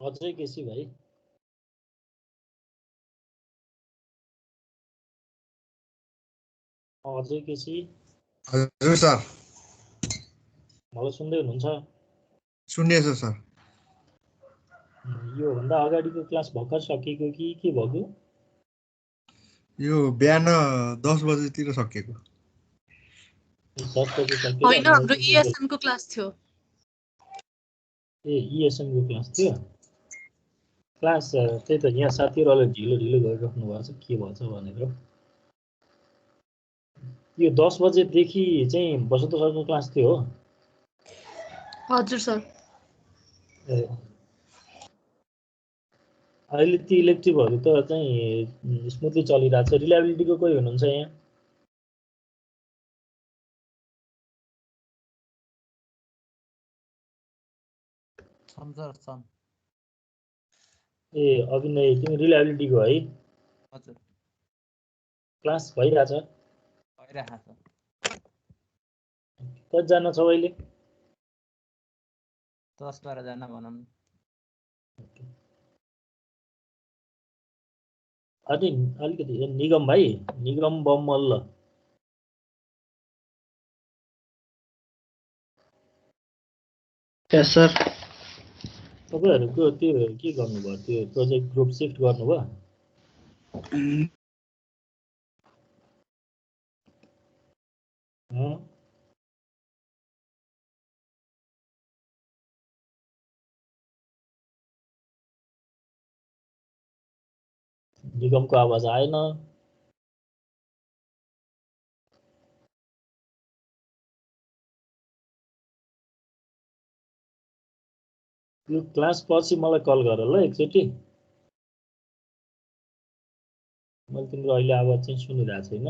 अझै केसी भाइ अझै केसी हजुर सर मलाई सुन्दै हुनुहुन्छ सुन्दैछ सर यो भन्दा अगाडिको क्लास भर्खर सकेको कि के भयो यो बिहान 10 बजेतिर सकेको 10 बजे सकेर होइन हाम्रो ESM को क्लास थियो ए ESM को क्लास थियो क्लास त्यही त यहाँ साथीहरुले ढिलो गरिराख्नु भएको छ के भन्छ भनेर यो 10 बजे देखि चाहिँ बसन्त सरको क्लास थियो हो हजुर सर ए अहिले ती इलेक्टिभहरु त चाहिँ स्मुथली चलिरहेछ रिलायबिलिटीको कोही हुनुहुन्छ यहाँ सर ए अभिनय तिमी रिलायबिलिटीको है हजुर क्लास भइराछ कतिजना छौ अहिले 10-12 जना भनौं अनि अलिकति निगम भाइ निगम बमल्ल यस सर तपाईहरुको त्यो के गर्नुभयो त्यो प्रोजेक्ट ग्रुप शिफ्ट गर्नुभयो निगमको आवाज आएन यो क्लास पछि मलाई कल गर ल एकचोटी मैले तिम्रो अहिले आवाज चाहिँ सुनिरहेको छैन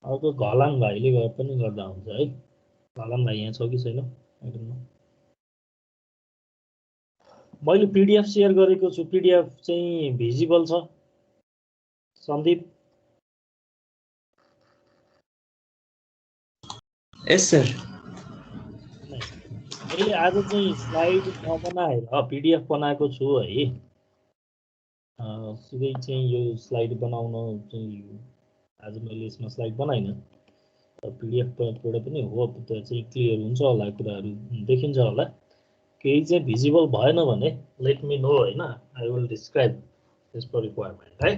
अर्को घलाङ भाइले पनि गर्दा हुन्छ है घलाङ भाइ यहाँ छ कि छैन मैले पीडीएफ शेयर गरेको छु पीडीएफ चाहिँ भिजिबल छ सन्दीप यस सर मैले आज चाहिँ स्लाइड नबनाएर पीडीएफ बनाएको छु है सिधै चाहिँ यो स्लाइड बनाउन चाहिँ आज मैले यसमा स्लाइड बनाइन पीडीएफबाट पनि हो त्यो चाहिँ क्लियर हुन्छ होला कुराहरु देखिन्छ होला केही चाहिँ भिजिबल भएन भने लेट मी नो हैन I will describe this for requirement है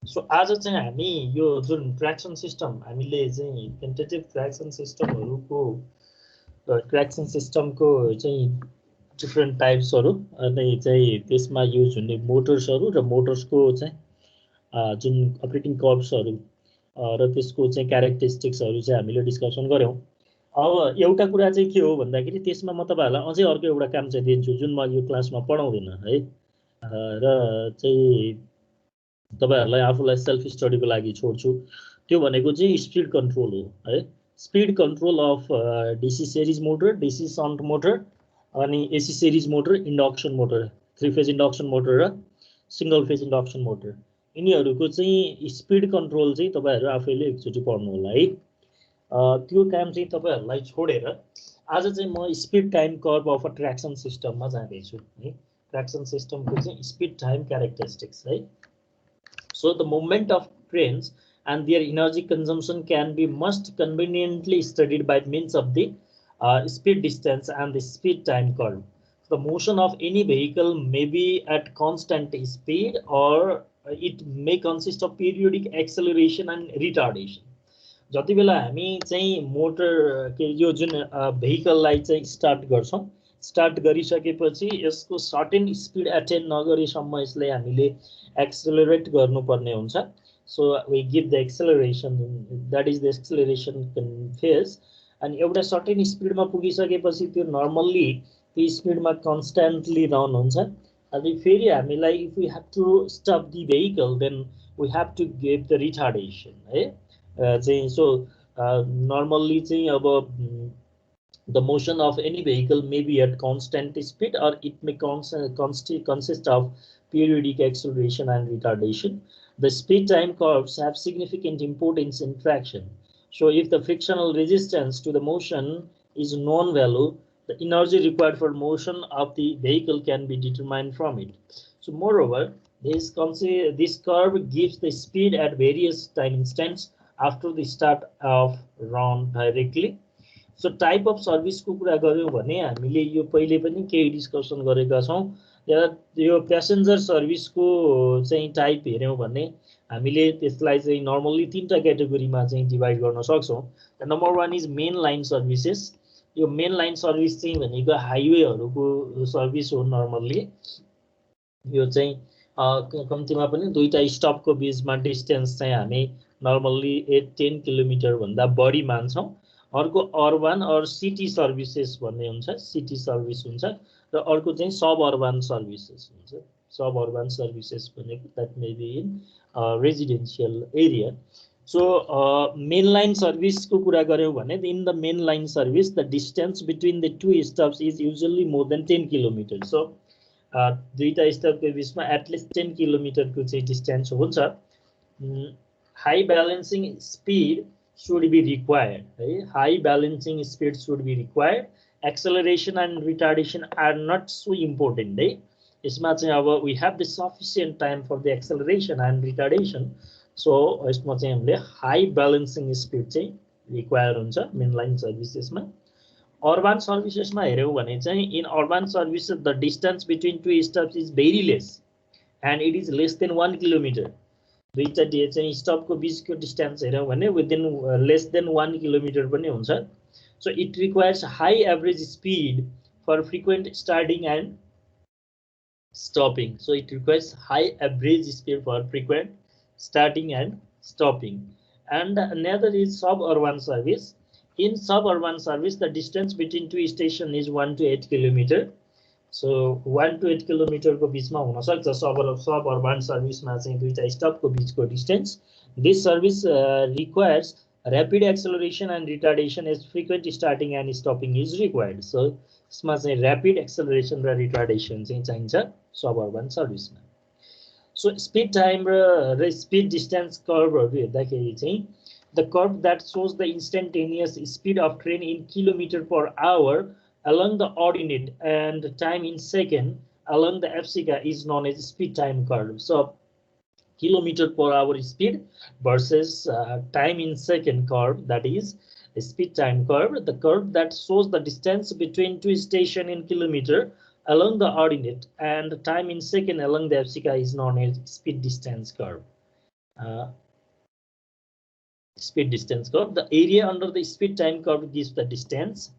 सो आज चाहिँ हामी यो जुन ट्र्याक्सन सिस्टम हामीले चाहिँ टेन्टेटिभ ट्र्याक्सन सिस्टमहरुको ट्र्याक्सन सिस्टमको चाहिँ डिफरेन्ट टाइप्सहरु अनि चाहिँ त्यसमा युज हुने मोटर्सहरु र मोटर्सको चाहिँ जुन अपरेटिङ कर्भ्सहरु र त्यसको चाहिँ क्यारेक्टरिस्टिक्सहरु चाहिँ हामीले डिस्कसन गर्यौं अब एउटा कुरा चाहिँ के हो भन्दाखेरि त्यसमा म तपाईहरुलाई अझै अर्को एउटा काम चाहिँ दिन्छु जुन म यो क्लासमा पढाउँदिन है र चाहिँ तपाईहरुलाई आफुलाई सेल्फ स्टडीको लागि छोड्छु त्यो भनेको चाहिँ स्पिड कन्ट्रोल हो है speed control of DC series motor DC shunt motor अनि AC series motor induction motor three phase induction motor र सिंगल फेज इन्डक्सन मोटर यिनीहरुको चाहिँ स्पिड कन्ट्रोल चाहिँ तपाईहरु आफैले एकचोटी पढ्नु होला है त्यो काम चाहिँ तपाईहरुलाई छोडेर आज चाहिँ म speed time curve of a traction सिस्टममा जाँदै छु है ट्र्याक्सन सिस्टमको चाहिँ स्पिड टाइम क्यारेक्टरिस्टिक्स है so the movement of trains and their energy consumption can be most conveniently studied by means of the speed distance and the speed time curve. The motion of any vehicle may be at constant speed or it may consist of periodic acceleration and retardation. जति बेला हामी चाहिँ motor के यो जुन भेहिकललाई चाहिँ start गर्छौं start गरिसकेपछि यसको सर्टेन स्पिड अटेन नगरेसम्म यसले हामीले एक्सेलरेट गर्नुपर्ने हुन्छ So we give the acceleration, that is the acceleration phase, and एउटा certain speed मा पुगिसकेपछि त्यो normally त्यो speed मा constantly run हुन्छ अनि फेरि हामीलाई if we have to stop the vehicle then we have to give the retardation है चाहिँ so normally चाहिँ अब the motion of any vehicle may be at constant speed or it may consist of periodic acceleration and retardation. The speed time curves have significant importance in traction. So if the frictional resistance to the motion is known value, the energy required for motion of the vehicle can be determined from it. So moreover, this curve gives the speed at various time instants after the start of run directly. So type of service को कुरा गर्यौं भने हामीले यो पहिले पनि केही discussion गरेका छौं। यो प्यासेन्जर सर्भिस को चाहिँ टाइप हेर्यौं भने हामीले त्यसलाई चाहिँ नर्मली तीनटा क्याटेगोरीमा चाहिँ डिवाइड गर्न सक्छौं। Number 1 is main line services. यो मेन लाइन सर्भिस चाहिँ भनेको हाइवेहरुको सर्भिस हो। नर्मली यो चाहिँ कम्तीमा पनि दुईटा स्टपको बीचमा डिस्टेन्स चाहिँ हामी नर्मली 8-10 किलोमिटर भन्दा बढी मान्छौं। अर्को अर्बन और सिटी सर्भिसेस भन्ने हुन्छ, सिटी सर्भिस हुन्छ र अर्को चाहिँ सब अर्बन सर्भिसेस हुन्छ। सब अर्बन सर्भिसेस भनेको that may be in residential area. So main line service को कुरा गर्यौं भने in the main line service the distance between the two stops is usually more than 10 kilometre. So दुईटा स्टपको बीचमा at least 10 kilometre को चाहिँ डिस्टेन्स हुन्छ। High balancing speed should be required. High balancing speed should be required. Acceleration and retardation are not so important. यसमा चाहिँ अब we have the sufficient time for the acceleration and retardation. So यसमा चाहिँ हामीले high balancing speed चाहिँ require हुन्छ main line सर्भिसेसमा। Urban सर्भिसेसमा हेर्यौं भने चाहिँ in urban services the distance between two stops is very less and it is less than 1 kilometer. दुईटा चाहिँ स्टपको बीचको डिस्टेन्स हेर्यौं भने विदिन लेस देन 1 किलोमिटर पनि हुन्छ। So it requires high average speed for frequent starting and stopping. So it requires high average speed for frequent starting and stopping. And another is suburban service. In suburban service the distance between two station is 1 to 8 kilometre. So 1 to 8 kilometre को बीचमा हुन सक्छ सब urban सर्भिसमा चाहिँ दुईटा स्टपको बीचको distance. This service requires rapid acceleration and retardation as frequent starting and stopping is required. So यसमा चाहिँ ऱ्यापिड एक्सेलरेसन र रिटार्डेसन चाहिँ चाहिन्छ सब अर्बन सर्भिसमा। सो स्पिड टाइम र स्पिड डिस्टेन्स कर्भहरु हेर्दाखेरि चाहिँ the curve that shows the instantaneous speed of train in kilometer per hour along the ordinate and time in second along the abscissa is known as speed time curve. So kilometer per hour speed versus time in second curve, that is a speed time curve. The curve that shows the distance between two stations in kilometer along the ordinate and time in second along the abscissa is known as speed distance curve. Speed distance curve. The area under the speed time curve gives the distance.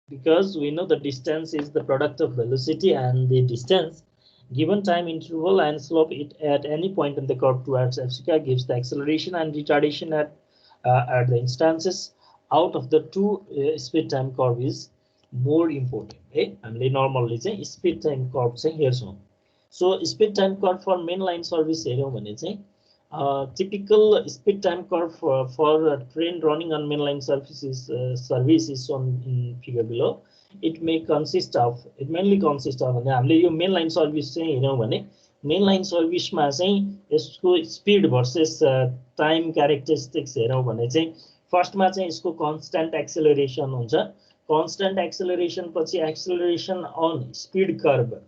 Because we know the distance is the product of velocity and the distance. Given time interval and slope it at any point in the curve towards abscissa gives the acceleration and retardation at the instances out of the two. Speed time curve is more important. हामीले normally चाहिँ speed time curve चाहिँ हेर्छौं। So speed time curve for main line service हेर्यौं भने चाहिँ typical speed time curve for train running on mainline service is shown in figure below. It mainly consists of भने हामीले यो mainline service चाहिँ हेर्यौं भने mainline service मा चाहिँ यसको speed versus time characteristics हेर्यौं भने चाहिँ फर्स्ट मा चाहिँ यसको constant acceleration हुन्छ। constant acceleration पछि acceleration on speed curve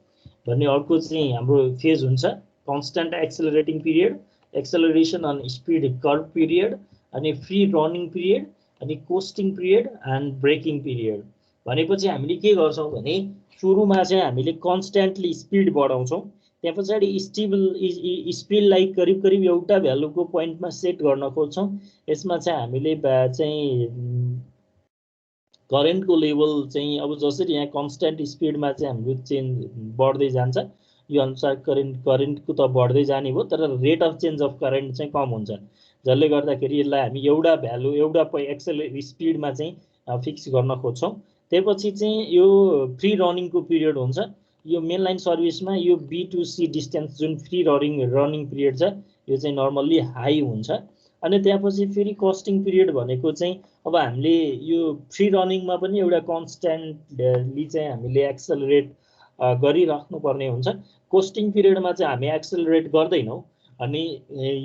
भन्ने अर्को चाहिँ हाम्रो फेज हुन्छ। constant accelerating period, acceleration on speed curve period, अनि free running period, अनि coasting period and braking period। भनेपछि हामीले के गर्छौं भने सुरुमा चाहिँ हामीले कन्स्ट्यान्टली स्पिड बढाउँछौं, त्यसपछि स्पिडलाई करिब करिब एउटा भ्यालुको पोइन्टमा सेट गर्न खोज्छौं। यसमा चाहिँ हामीले चाहिँ करेन्टको लेभल चाहिँ अब जसरी यहाँ कन्स्ट्यान्ट स्पिडमा चाहिँ हाम्रो चेन्ज बढ्दै जान्छ यो अनुसार करेन्टको त बढ्दै जाने हो, तर rate of change of current चाहिँ कम हुन्छ, जसले गर्दाखेरि यसलाई हामी एउटा भ्यालु एउटा स्पिडमा चाहिँ फिक्स गर्न खोज्छौं। त्यसपछि चाहिँ यो फ्री रनिङको पिरियड हुन्छ। यो मेन लाइन सर्भिसमा यो बी टु सी डिस्टेन्स जुन फ्री रनिङ पिरियड छ यो चाहिँ नर्मल्ली हाई हुन्छ। अनि त्यसपछि फेरि कोस्टिङ पिरियड भनेको चाहिँ अब हामीले यो फ्री रनिङमा पनि एउटा कन्स्ट्यान्टली चाहिँ हामीले एक्सेलरेट गरिराख्नु पर्ने हुन्छ। कोस्टिङ पिरियडमा चाहिँ हामी एक्सेलरेट गर्दैनौं, अनि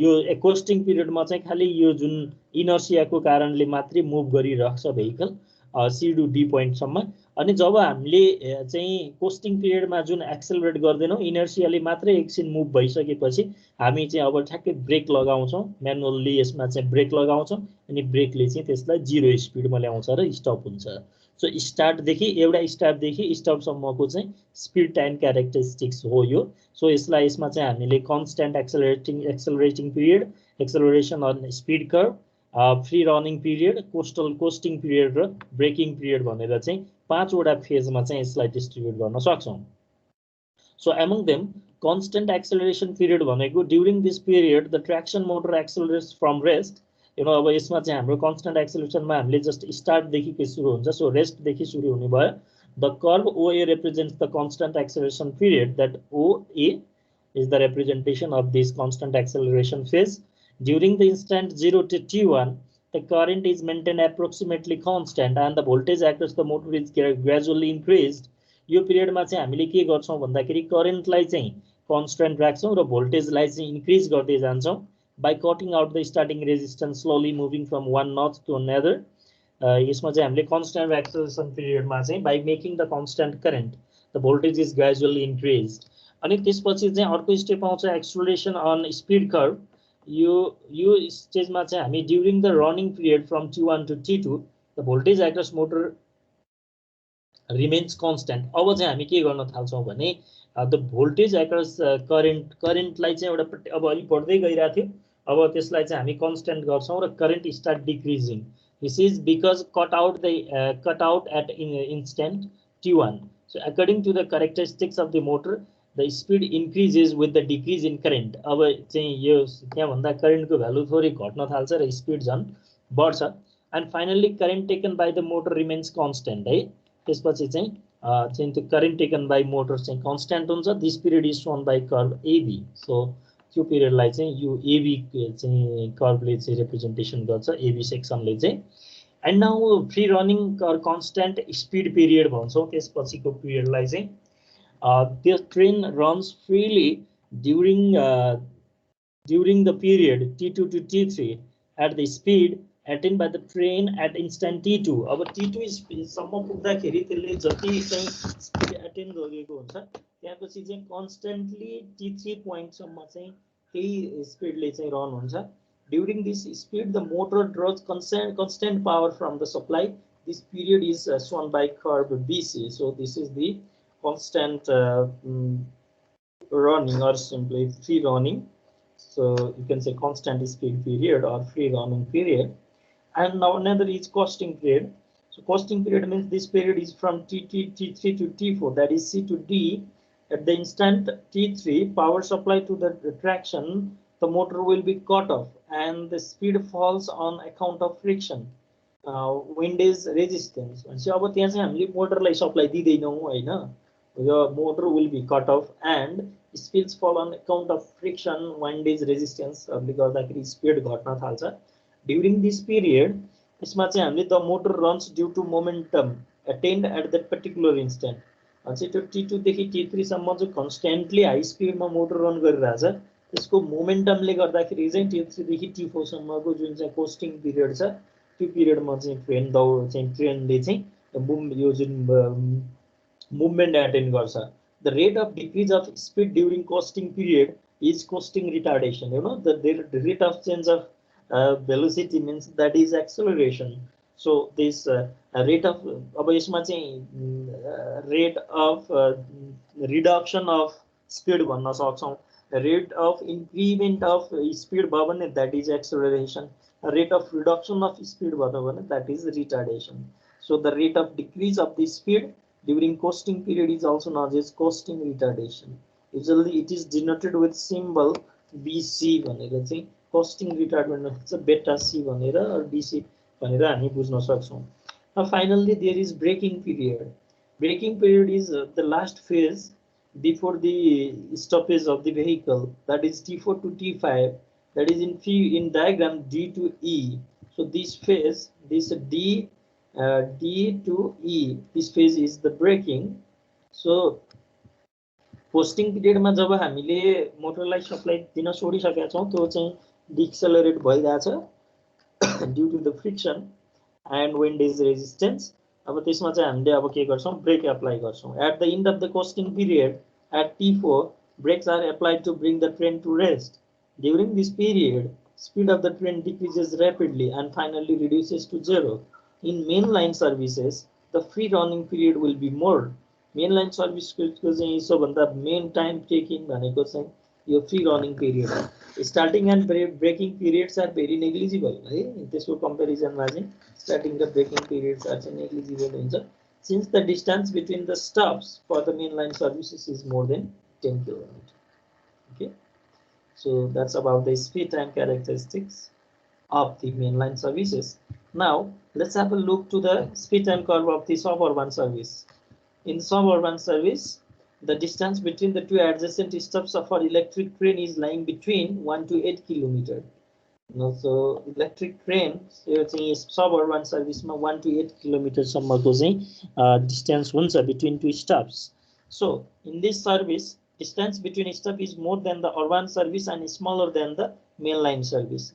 यो कोस्टिङ पिरियडमा चाहिँ खाली यो जुन इनर्सियाको कारणले मात्रै मुभ गरिराख्छ भेहिकल। सी टु डी पोइन्टसम्म। अनि जब हामीले चाहिँ कोस्टिङ पिरियडमा जुन एक्सेलरेट गर्दैनौँ इनर्सियली मात्रै एकछिन मुभ भइसकेपछि हामी चाहिँ अब ठ्याक्कै ब्रेक लगाउँछौँ, म्यानुअल्ली यसमा चाहिँ ब्रेक लगाउँछौँ अनि ब्रेकले चाहिँ त्यसलाई 0 स्पिडमा ल्याउँछ र स्टप हुन्छ। सो स्टार्टदेखि एउटा स्टार्टदेखि स्टपसम्मको चाहिँ स्पिड टाइम क्यारेक्टरिस्टिक्स हो यो। सो यसमा चाहिँ हामीले constant accelerating period, acceleration on speed curve, free running period, coasting period र ब्रेकिङ पिरियड भनेर चाहिँ 5 वटा फेजमा चाहिँ यसलाई डिस्ट्रिब्युट गर्न सक्छौँ। So among them constant acceleration period भनेको during this period the traction motor accelerates from rest. अब यसमा चाहिँ हाम्रो कन्स्टेन्ट एक्सेलरेसनमा हामीले जस्ट स्टार्टदेखि सुरु हुन्छ, सो रेस्टदेखि सुरु हुने भयो। The curve OA represents the constant acceleration period, that OA is the representation of this constant acceleration phase. During the instant 0 to T1, the current is maintained approximately constant and the voltage across the motor is gradually increased. यो पिरियडमा चाहिँ हामीले के गर्छौं भन्दाखेरि करेन्टलाई चाहिँ constant राख्छौं र भोल्टेजलाई चाहिँ increase गर्दै जान्छौं by cutting out the starting resistance, slowly moving from one notch to another. यसमा चाहिँ हामीले कन्स्ट्यान्ट एक्सेलरेसन पिरियडमा चाहिँ by making the constant current the voltage is gradually increased. अनि त्यसपछि चाहिँ अर्को स्टेप आउँछ एक्सेलरेसन अन स्पिड कर्भ। यो स्टेजमा चाहिँ हामी during the running period from T1 to T2 the voltage across motor remains constant. अब चाहिँ हामी के गर्न थाल्छौँ भने द भोल्टेज एक्रस करेन्टलाई चाहिँ एउटा अब अलिक बढ्दै गइरहेको थियो, अब त्यसलाई चाहिँ हामी कन्स्ट्यान्ट गर्छौँ र current start decreasing. This is because cut out at instant T1. So according to the characteristics of the motor, the speed increases with the decrease in current. अब चाहिँ यो त्यहाँ भन्दा करेन्टको भ्यालु थोरै घट्न थाल्छ र स्पिड झन् बढ्छ। And finally current taken by the motor remains constant है। त्यसपछि चाहिँ त्यो करेन्ट टेकन बाई मोटर चाहिँ कन्स्ट्यान्ट हुन्छ। This period is shown by curve AB. So त्यो पिरियडलाई चाहिँ यो AB चाहिँ कर्भले चाहिँ रिप्रेजेन्टेसन गर्छ, AB सेक्सनले चाहिँ। And now free running constant speed period भन्छौँ त्यसपछिको पिरियडलाई चाहिँ। The train runs freely during the period T2 to T3 at the speed attained by the train at instant T2. अब T2 सम्म पुग्दाखेरि त्यसले जति चाहिँ स्पिड अटेन गरेको हुन्छ त्यसपछि चाहिँ कन्स्टेन्टली T3 पोइन्ट सम्म चाहिँ त्यही स्पिडले चाहिँ रन हुन्छ। During this speed, the motor draws constant power from the supply. This period is shown by curve BC. So this is the constant running or simply free running. So you can say constant speed period or free running period. And now another is costing period. So costing period means this period is from T3 to T4, that is C to D. At the instant T3, power supply to the traction, the motor will be cut off and the speed falls on account of friction, windage resistance. So अब त्यहाँ चाहिँ हामीले मोटरलाई supply दिदैनौँ हैन, यो motor will be cut off and speeds fall on account of friction, windage resistance ले गर्दाखेरि speed घट्न थाल्छ। During this period यसमा चाहिँ हामीले the motor runs due to momentum attained at that particular instant. अनि त्यो T2 देखि T3 सम्म चाहिँ कन्स्ट्यान्टली हाई स्पिडमा मोटर रन गरिरहेछ, त्यसको मोमेन्टमले गर्दाखेरि चाहिँ T3 देखि T4 सम्मको जुन चाहिँ कोस्टिङ पिरियड छ त्यो पिरियडमा चाहिँ ट्रेनले चाहिँ यो जुन मुभमेन्ट एटेन गर्छ। The rate of decrease of speed during coasting period is coasting retardation. The rate of change of velocity means that is acceleration. So this rate of अब यसमा चाहिँ rate of reduction of speed भन्न सक्छौँ। Rate of increment of speed भयो भने that is acceleration. Rate of reduction of speed भयो भने that is retardation. So the rate of decrease of the speed during coasting period is also known as coasting retardation. Usually it is denoted with symbol BC भनेर चाहिँ coasting retardation हुन्छ, beta C भनेर or BC भनेर हामी बुझ्न सक्छौँ। Now finally there is braking period. Braking period is the last phase before the stoppage of the vehicle, that is T4 to T5, that is in diagram D to E. So this phase, this D to E, this phase is the braking. So posting period मा जब हामीले मोटरलाई supply दिन छोडिसकेका छौं त्यो चाहिँ डिक्सेलरेट भइरहेछ due to the friction and windage resistance. अब त्यसमा चाहिँ हामीले अब के गर्छौं ब्रेक अप्लाई गर्छौं at the end of the coasting period at T4 brakes are applied to bring the train to rest. During this period speed of the train decreases rapidly and finally reduces to zero. In mainline services the free running period will be more. Mainline service को चाहिँ सबभन्दा main time taking भनेको चाहिँ यो free running period हो starting and braking periods are very negligible है त्यसको कम्पेरिजनमा चाहिँ स्टार्टिङ र ब्रेकिङ पिरियड्स आर चाहिँ नेग्लिजिबल हुन्छ since the distance between the stops for the mainline services is more than 10 kilometers. Okay, so that's about the speed time characteristics of the mainline services. Now let's have a look to the speed time curve of the suburban service. In suburban service, the distance between the two adjacent stops of our electric train is lying between 1 to 8 kilometers. So electric train यो चाहिँ suburban service मा 1 to 8 kilometers सम्मको चाहिँ distance हुन्छ between two stops. So in this service distance between stop is more than the urban service and smaller than the mainline service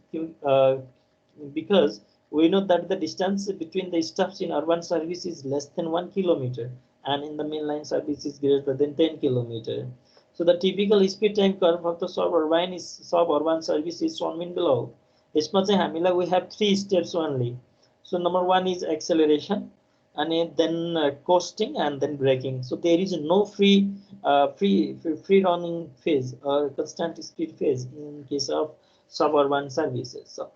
because we know that the distance between the stops in urban service is less than 1 kilometer and in the mainline service is greater than 10 kilometer. So the typical speed time curve of the suburban service is shown in below. यसमा चाहिँ हामीलाई we have three steps only. So number one is acceleration and then coasting and then braking. So there is no free running phase or constant speed phase in case of suburban services. So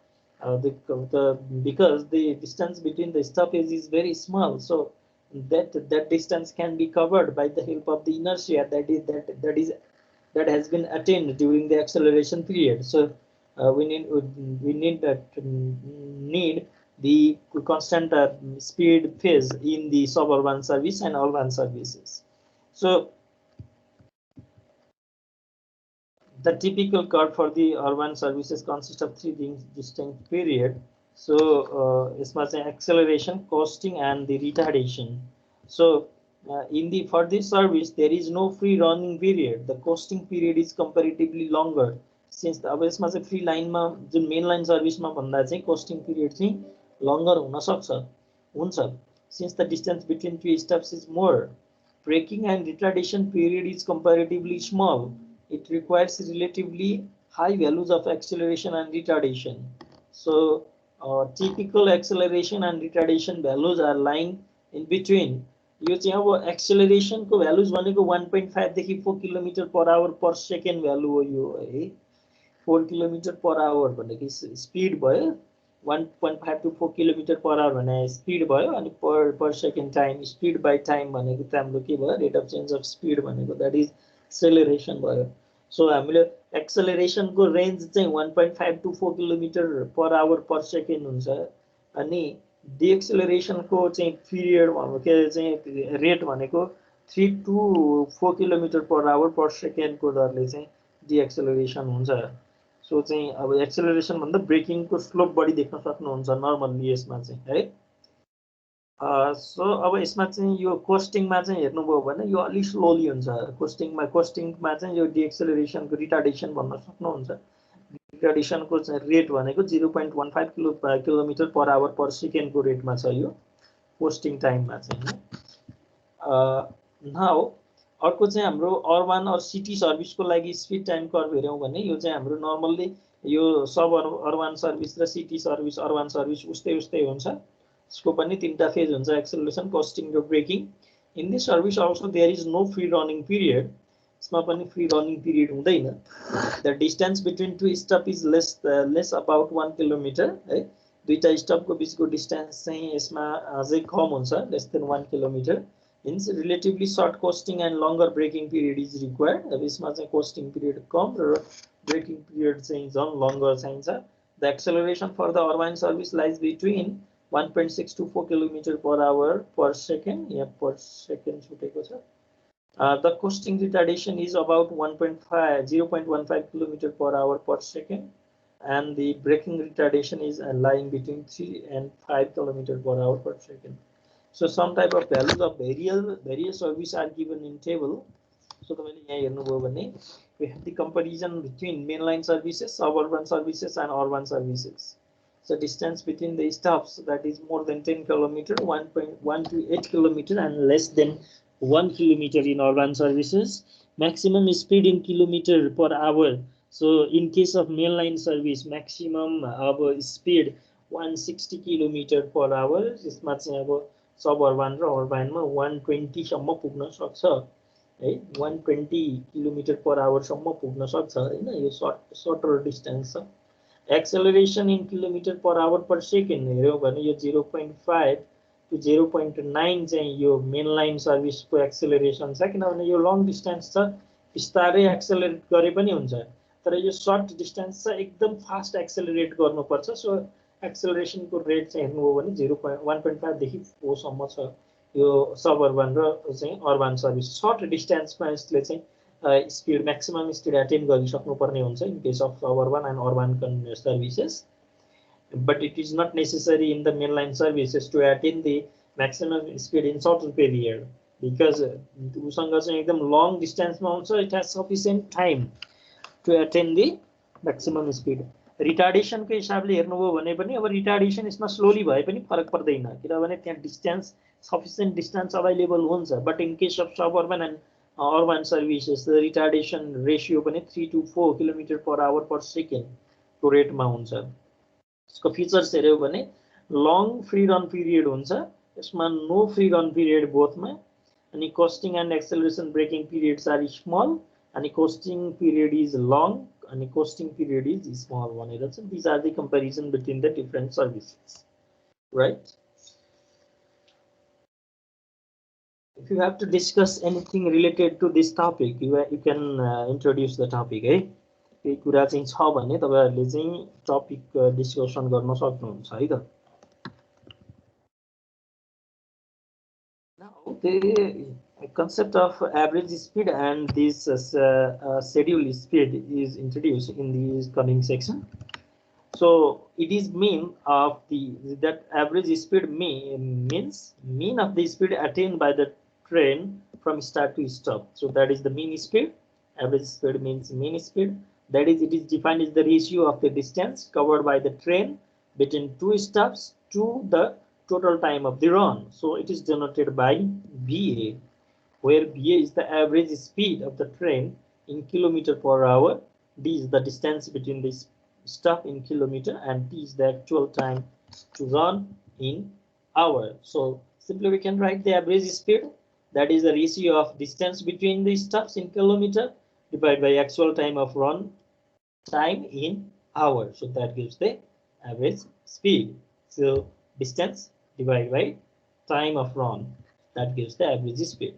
because the distance between the stoppage is very small, so that distance can be covered by the help of the inertia that has been attained during the acceleration period. So we need the constant speed phase in the suburban service and urban services. So the typical curve for the urban services consists of three distinct periods. So यसमा चाहिँ acceleration, coasting and the retardation. So for this service there is no free running period. The coasting period is comparatively longer. Since अब यसमा चाहिँ free लाइनमा जुन main line सर्भिसमा भन्दा चाहिँ कोस्टिङ period चाहिँ लङ्गर हुन सक्छ हुन्छ since the distance between two stops is more. Braking and retardation period is comparatively small. It requires relatively high values of acceleration and retardation. So typical acceleration and retardation values are lying in between. यो चाहिँ अब acceleration को values भनेको 1.5 देखि 4 km/h/s value हो यो है 4 km/h भनेको स्पिड भयो 1.5 to 4 km/h भने स्पिड भयो अनि per second time speed by time भनेको त हाम्रो के भयो rate of change of speed भनेको दैट इज एक्सेलरेसन भयो सो हामीले एक्सेलरेसन को रेन्ज चाहिँ 1.5 to 4 km/h/s हुन्छ अनि डिएक्सेलरेसन को चाहिँ पिरियड भनेको के चाहिँ रेट भनेको 3 to 4 km/h/s को दरले चाहिँ डिएक्सेलरेसन हुन्छ सो चाहिँ अब एक्सेलरेसन भन्दा ब्रेकिङ को स्लोप बढी देख्न सक्नुहुन्छ नर्मली यसमा चाहिँ है सो अब यसमा चाहिँ यो कोस्टिङमा चाहिँ हेर्नुभयो भने यो अलि स्लोली हुन्छ कोस्टिङमा चाहिँ यो डिएक्सेलरेसन को रिटार्डेसन भन्न सक्नुहुन्छ रिटार्डेसन को चाहिँ रेट भनेको 0.15 km/h/s को रेटमा छ यो कोस्टिङ टाइममा चाहिँ नाउ अर्को चाहिँ हाम्रो अर्बन और सिटी सर्भिसको लागि स्पिड टाइम कर्भ हेर्यौं भने यो चाहिँ हाम्रो नर्मल्ली यो सब अर्बन सर्भिस र सिटी सर्भिस अर्बन सर्भिस उस्तै हुन्छ यसको पनि तीनटा फेज हुन्छ एक्सेलरेसन कोस्टिङ र braking in this service also there is no free running period यसमा पनि फ्री रनिङ पिरियड हुँदैन the distance between two stop is less about 1 kilometre है दुईटा स्टपको बीचको डिस्टेन्स चाहिँ यसमा अझै कम हुन्छ less than 1 kilometre Hence, relatively short coasting and longer braking period is required. अब यसमा चाहिँ coasting period कम र braking period चाहिँ झन् longer चाहिन्छ. The acceleration for the urban service lies between 1.6 to 4 km/h/s. यहाँ per second छुटेको छ. The coasting retardation is about 0.15 km/h/s and the braking retardation is lying between 3 and 5 km/h/s. So some type of values of various service are given in table. So तपाईले यहाँ हेर्नुभयो भने we have the comparison between mainline services, suburban services and urban services. So distance between the stops, that is more than 10 kilometer, 1.128 kilometer, and less than 1 kilometer in urban services. Maximum speed in kilometer per hour. So in case of mainline service, maximum speed 160 kilometer per hour. यसमा चाहिँ अब suburban र urbanमा 120 सम्म पुग्न सक्छ है, 120 kilometre per our सम्म पुग्न सक्छ हैन, यो सर्टर डिस्टेन्स छ। Acceleration in kilometre per our per second हेऱ्यौँ भने यो 0.5 to 0.9 चाहिँ यो मेन लाइन सर्भिसको एक्सेलरेसन छ, किनभने यो लङ डिस्टेन्स छ, बिस्तारै एक्सेलरेट गरे पनि हुन्छ, तर यो सर्ट डिस्टेन्स छ, एकदम फास्ट एक्सेलरेट गर्नुपर्छ। सो एक्सेलरेसनको रेट चाहिँ हेर्नुभयो भने 0.1.5 देखि 4 सम्म छ यो सबअर्बन र चाहिँ अर्बन सर्भिस। सर्ट डिस्टेन्समा यसले चाहिँ स्पिड म्याक्सिमम स्पिड एटेन गरिसक्नुपर्ने हुन्छ in case of suburban and urban services, but it is not necessary in the mainline services to attain the maximum speed in shorter period, because उसँग चाहिँ एकदम long distance मा हुन्छ, it has sufficient time to attain the maximum speed। Retardation को हिसाबले हेर्नुभयो भने पनि अब रिटार्डेसन यसमा स्लोली भए पनि फरक पर्दैन, किनभने त्यहाँ डिस्टेन्स सफिसिएन्ट डिस्टेन्स अवेलेबल हुन्छ, but in case of suburban and urban services the retardation ratio पनि 3 to 4 kilometre per our per second को रेटमा हुन्छ। यसको फिचर्स हेऱ्यौ भने लङ फ्री रन पिरियड हुन्छ, यसमा नो फ्री रन पिरियड बोथमा, अनि coasting and acceleration braking periods are small, अनि coasting period is long, and costing period is small one. These are the comparison between the different services, right? If you have to discuss anything related to this topic, you can introduce the topic, है। केही कुरा चाहिँ छ भने तपाईहरुले चाहिँ topic discussion गर्न सक्नुहुन्छ है त। Now the concept of average speed and this schedule speed is introduced in the coming section. So it is mean of that average speed means mean of the speed attained by the train from start to stop. So that is the mean speed. Average speed means mean speed. That is, it is defined as the ratio of the distance covered by the train between two stops to the total time of the run. So it is denoted by VA, where VA is the average speed of the train in kilometer per hour. D is the distance between the stop in kilometer, and T is the actual time to run in hour. So simply we can write the average speed, that is the ratio of distance between the stops in kilometer divided by actual time of run time in hour. So that gives the average speed. So distance divided by time of run, that gives the average speed.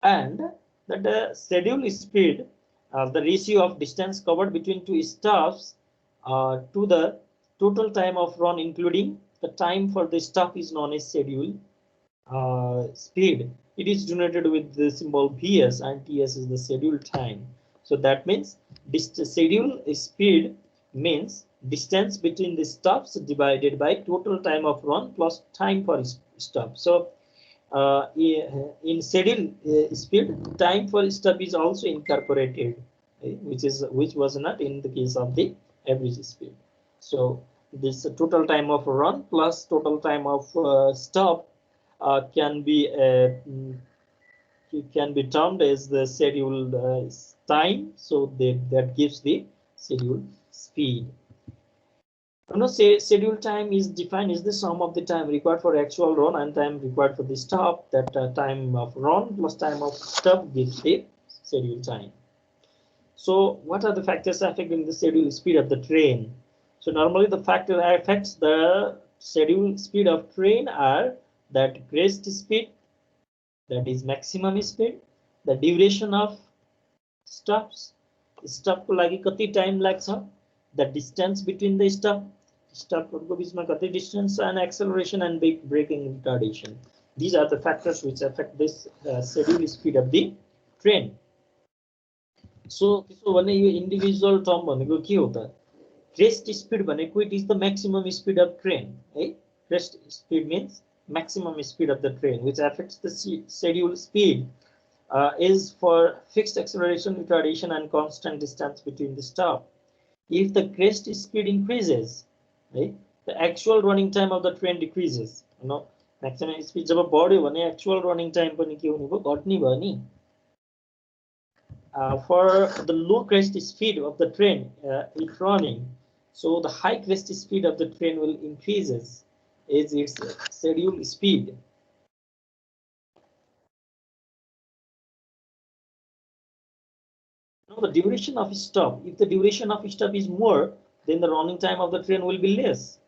And that the schedule speed, the ratio of distance covered between two stops to the total time of run including the time for the stop is known as schedule speed. It is denoted with the symbol PS, and TS is the schedule time. So that means this schedule speed means distance between the stops divided by total time of run plus time for stop. So in schedule speed, time for stop is also incorporated, which was not in the case of the average speed. So this total time of run plus total time of stop can be termed as the scheduled time. So that gives the scheduled speed. Schedule time is defined as the sum of the time required for actual run and time required for the stop. That time of run plus time of stop gives the schedule time. So what are the factors affecting the schedule speed of the train? So normally the factor that affects the schedule speed of train are that crest speed, that is maximum speed, the duration of stops, stop को लागि कति time लाग्छ, the distance between the stop को बीचमा कति distance, and acceleration and braking retardation. These are the factors which affect this schedule speed of the train. So भने यो individual term भनेको के हो त? Crest speed भनेको it is the maximum speed of train, है? Crest speed means maximum speed of the train, which affects the schedule speed. Is for fixed acceleration, retardation, and constant distance between the stop. If the crest speed increases, right, the actual running time of the train decreases. Maximum speed जब बढ्यो भने actual running time पनि के हुने भयो, घट्ने भयो नि. For the low crest speed of the train it's running, so the high crest speed of the train will increases as its scheduled speed. Now the duration of stop. If the duration of stop is more, then the running time of the train will be less.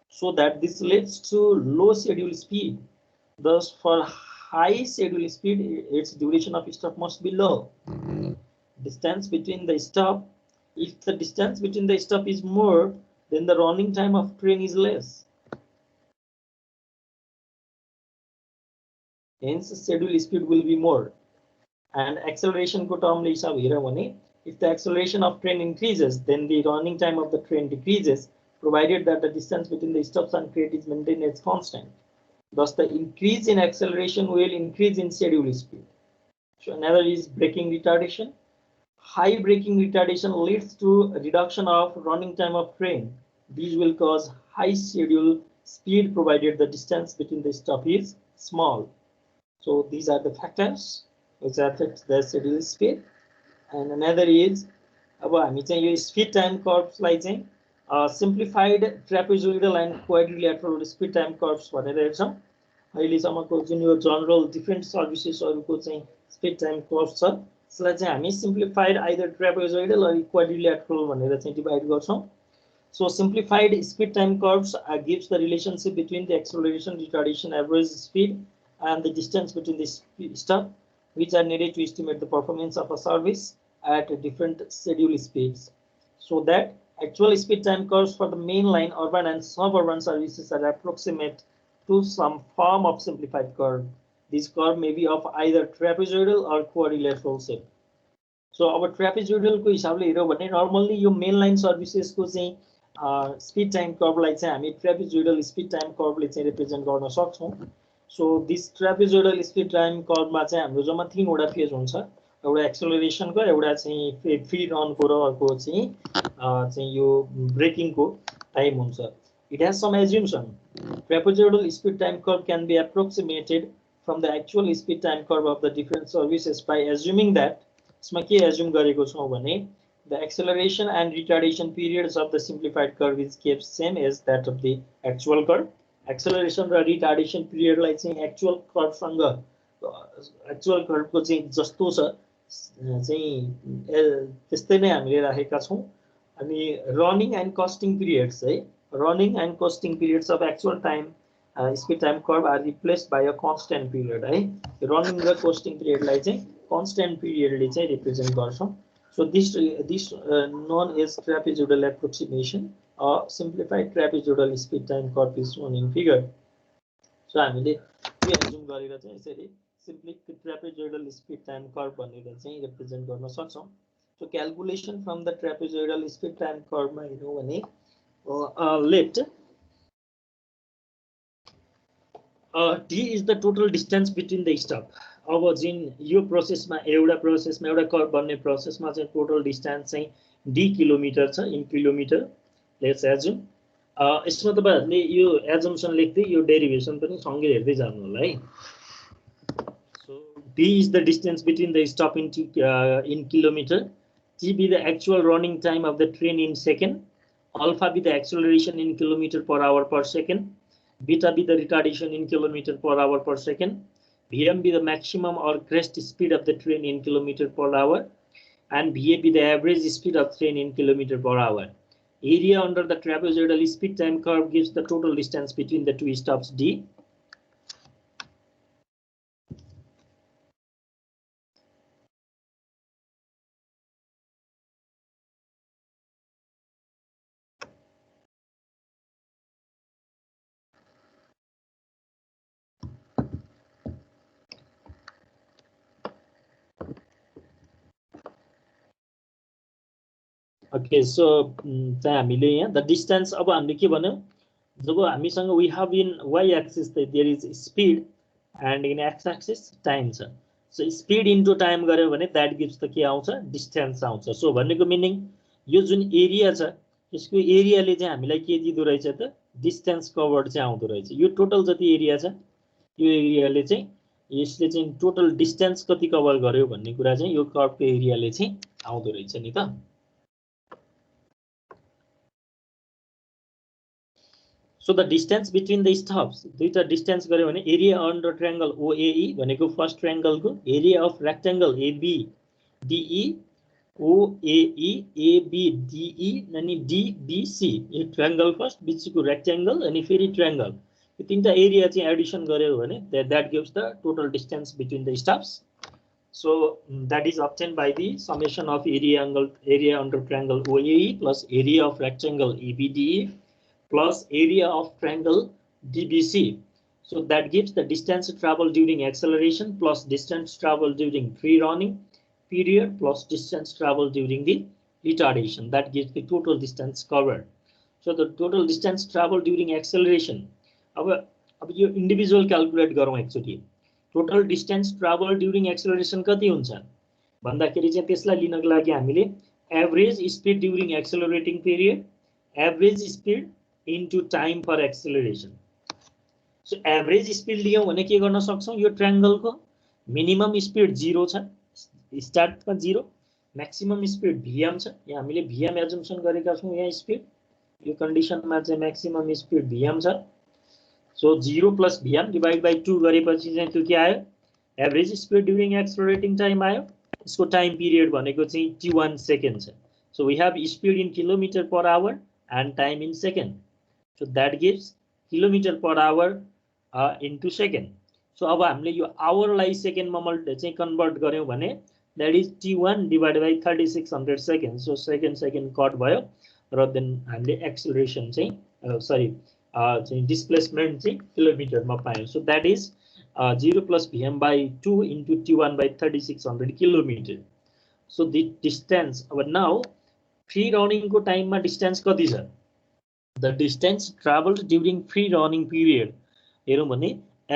So that this leads to low schedule speed. Thus, for high schedule speed, its duration of stop must be low. Distance between the stop. If the distance between the stop is more, then the running time of train is less. Hence, schedule speed will be more. And acceleration ko term le hisab hera bhane, if the acceleration of train increases, then the running time of the train decreases, provided that the distance between the stops and crate is maintained as constant. Thus, the increase in acceleration will increase in schedule speed. So another is braking retardation. High braking retardation leads to a reduction of running time of train. These will cause high schedule speed provided the distance between the stop is small. So these are the factors which affect the schedule speed. And another is अब हामी चाहिँ यो speed time curves लाई चाहिँ simplified trapezoidal and quadrilateral speed time curves भनेर हेर्छौं. अहिलेसम्मको जुन यो जनरल डिफरेन्ट सर्भिसेसहरुको चाहिँ speed time curves छ, यसलाई चाहिँ हामी simplified either trapezoidal or quadrilateral भनेर चाहिँ डिवाइड गर्छौं. So simplified speed time curves gives the relationship between the acceleration, retardation, average speed and the distance between the stop, which are needed to estimate the performance of a service at different schedule speeds. So that actual speed time curves for the mainline, urban and suburban services are approximate to some form of simplified curve. This curve may be of either trapezoidal or quadrilateral shape. So our trapezoidal को हिसाबले हेर्यो भने normally यो mainline services को चाहिँ speed time curve लाई चाहिँ हामी trapezoidal speed time curve ले चाहिँ represent गर्न सक्छौं. So this trapezoidal speed time curve मा चाहिँ हाम्रो जम्मा 3 वटा फेज हुन्छ. एउटा एक्सेलरेसन को, एउटा चाहिँ फ्री रन को र अर्को चाहिँ यो ब्रेकिङ को टाइम हुन्छ. It has some assumption. Trapezoidal speed time curve can be approximated from the actual speed time curve of the different services by assuming that यसमा के assume गरेको छौं भने the acceleration and retardation periods of the simplified curve is kept same as that of the actual curve. Acceleration र retardation period लाई चाहिँ actual curve सँग actual curve को चाहिँ जस्तो छ चाहिँ त्यस्तै नै हामीले राखेका छौं. अनि running and costing periods है, running and costing periods of actual time speed time curve are replaced by a constant period है. running र costing period लाई चाहिँ constant period ले चाहिँ represent गर्छौं. So this known as trapezoidal approximation or simplified trapezoidal speed time curve is shown in figure. So हामीले के assume गरेर चाहिँ यसरी simply trapezoidal speed time curve भनेर चाहिँ represent गर्न सक्छौं. So calculation from the trapezoidal speed time curve मा हेर्नु भने let d is the total distance between the stop. अब जुन यो प्रोसेसमा एउटा कर्भ बन्ने प्रोसेसमा चाहिँ टोटल डिस्टेन्स चाहिँ d किलोमिटर छ इन किलोमिटर. लेट्स एज्युम यसमा तपाईहरुले यो एजम्पसन लेख्दै यो डेरिभेसन पनि सँगै हेर्दै जानु होला है. So d is the distance between the stop in kilometer, t be the actual running time of the train in second, alpha be the acceleration in kilometer per hour per second, beta be the retardation in kilometer per hour per second, Vm be the maximum or crest speed of the train in kilometer per hour, and Va be the average speed of train in kilometer per hour. Area under the trapezoidal speed time curve gives the total distance between the two stops d. Okay, so the distance अब हामीले के भन्यौ, जब हामीसँग we have in y axis there is speed and in x axis time छ. So speed into time गर्यो भने that gives the के आउँछ, distance आउँछ. So भन्नेको मिनिङ यो जुन एरिया छ यसको एरियाले चाहिँ हामीलाई के दिदो रहेछ त, डिस्टेन्स कभर्ड चाहिँ आउँदो रहेछ। यो टोटल जति एरिया छ यो एरियाले चाहिँ यसले चाहिँ टोटल डिस्टेन्स कति कभर गर्यो भन्ने कुरा चाहिँ यो कर्वको एरियाले चाहिँ आउँदो रहेछ नि त। So the distance between the stops, दुईटा डिस्टेन्स गर्यो भने एरिया अन्डर ट्रायंगल OAE भनेको फर्स्ट ट्रायंगलको area of rectangle ABDE OAE ABDE अनि DBC यो ट्रायंगल फर्स्ट बिचको रेक्टेंगल अनि फेरि ट्रायंगल यो तीनटा एरिया चाहिँ एडिसन गर्यो भने that gives the total distance between the stops. So that is obtained by the summation of area under triangle OAE plus area of rectangle ABDE plus area of triangle DBC. So that gives the distance traveled during acceleration plus distance traveled during free running period plus distance traveled during the retardation. That gives the total distance covered. So the total distance traveled during acceleration. अब यो individual calculate गरौँ एकचोटि। Total distance traveled during acceleration कति हुन्छ भन्दाखेरि चाहिँ त्यसलाई लिनको लागि हामीले average speed during accelerating period, average speed into time for acceleration. So average speed लियौं भने के गर्न सक्छौं यो ट्रायंगल को मिनिमम स्पीड 0 छ स्टार्ट मा 0 मैक्सिमम स्पीड vm छ यहाँ हामीले vm एजम्पसन गरेका छौं यहाँ स्पीड यो कन्डिसन मा चाहिँ मैक्सिमम स्पीड vm छ so 0 plus vm divide by 2 गरेपछि चाहिँ त्यो के आयो average speed during accelerating time आयो यसको टाइम पिरियड भनेको चाहिँ t1 सेकेन्ड छ so we have speed in kilometre per hour and time in second. So that gives kilometer per hour into second. So अब हामीले यो hour लाई second मा चाहिँ convert गर्यौं भने that is t1 divided by 3600 seconds. So second cut भयो र then हामीले acceleration चाहिँ चाहिँ displacement चाहिँ किलोमिटर मा पायौं. So that is 0 plus vm by 2 into t1 by 3600 kilometer. So the distance अब now free running को टाइम मा डिस्टेन्स कति छ the distance travelled during free running period हेरौं भने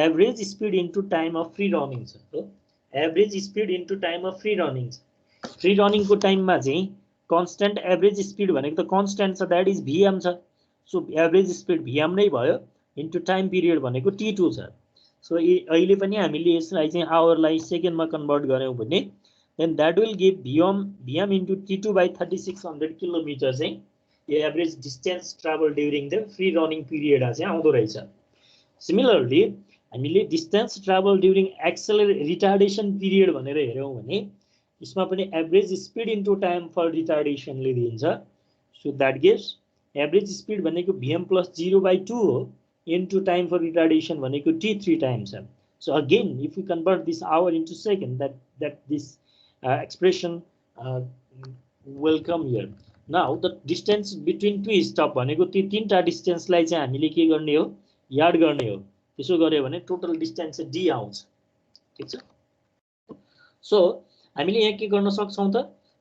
average speed into time of free running छ हो average speed into time of free running छ फ्री रनिङ को टाइम मा चाहिँ कन्स्ट्यान्ट एभरेज स्पीड भनेको त कन्स्ट्यान्ट छ दैट इज vm छ सो एभरेज स्पीड vm नै भयो इन्टु टाइम पिरियड भनेको t2 छ सो अहिले पनि हामीले यसलाई चाहिँ आवर लाई सेकेन्ड मा कन्भर्ट गर्यौं भने then that will give vm into t2 by 3600 kilometer चाहिँ यो average distance travel during the free running period चाहिँ आउँदो रहेछ सिमिलरली हामीले distance travel during retardation period भनेर हेर्यौं भने यसमा पनि average speed into time for retardation ले दिन्छ so that gives average speed भनेको vm plus 0 by 2 हो इन्टु टाइम फर रिटार्डेसन भनेको t3 टाइम्स छ so again if you convert this hour into second that this expression will come here. Now the distance between two stop भनेको त्यो तीनटा distance लाई चाहिँ हामीले के गर्ने हो याड गर्ने हो त्यसो गर्यो भने टोटल डिस्टेन्स चाहिँ d आउँछ ठीक छ सो हामीले यहाँ के गर्न सक्छौं त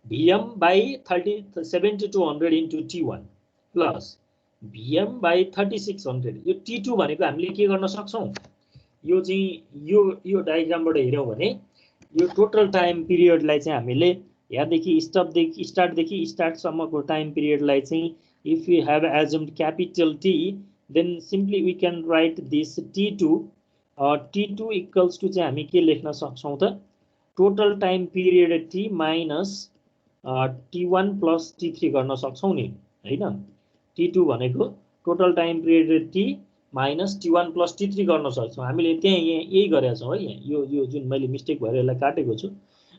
vm by 7200 into t1 plus vm by 3600 यो t2 भनेको हामीले के गर्न सक्छौं यो चाहिँ यो डायग्रामबाट हेर्यौं भने यो टोटल टाइम पिरियड लाई चाहिँ हामीले यहाँदेखि स्टार्ट सम्मको टाइम पिरियड लाई चाहिँ if you have assumed capital T then simply we can write this t2 t2 equals to चाहिँ हामी के लेख्न सक्छौं त total time period t minus t1 plus t3 गर्न सक्छौं नि हैन t2 भनेको total time period t minus t1 plus t3 गर्न सक्छौं हामीले त्यही यही गरेका छौं है यो जुन मैले मिस्टेक भएर यसलाई काटेको छु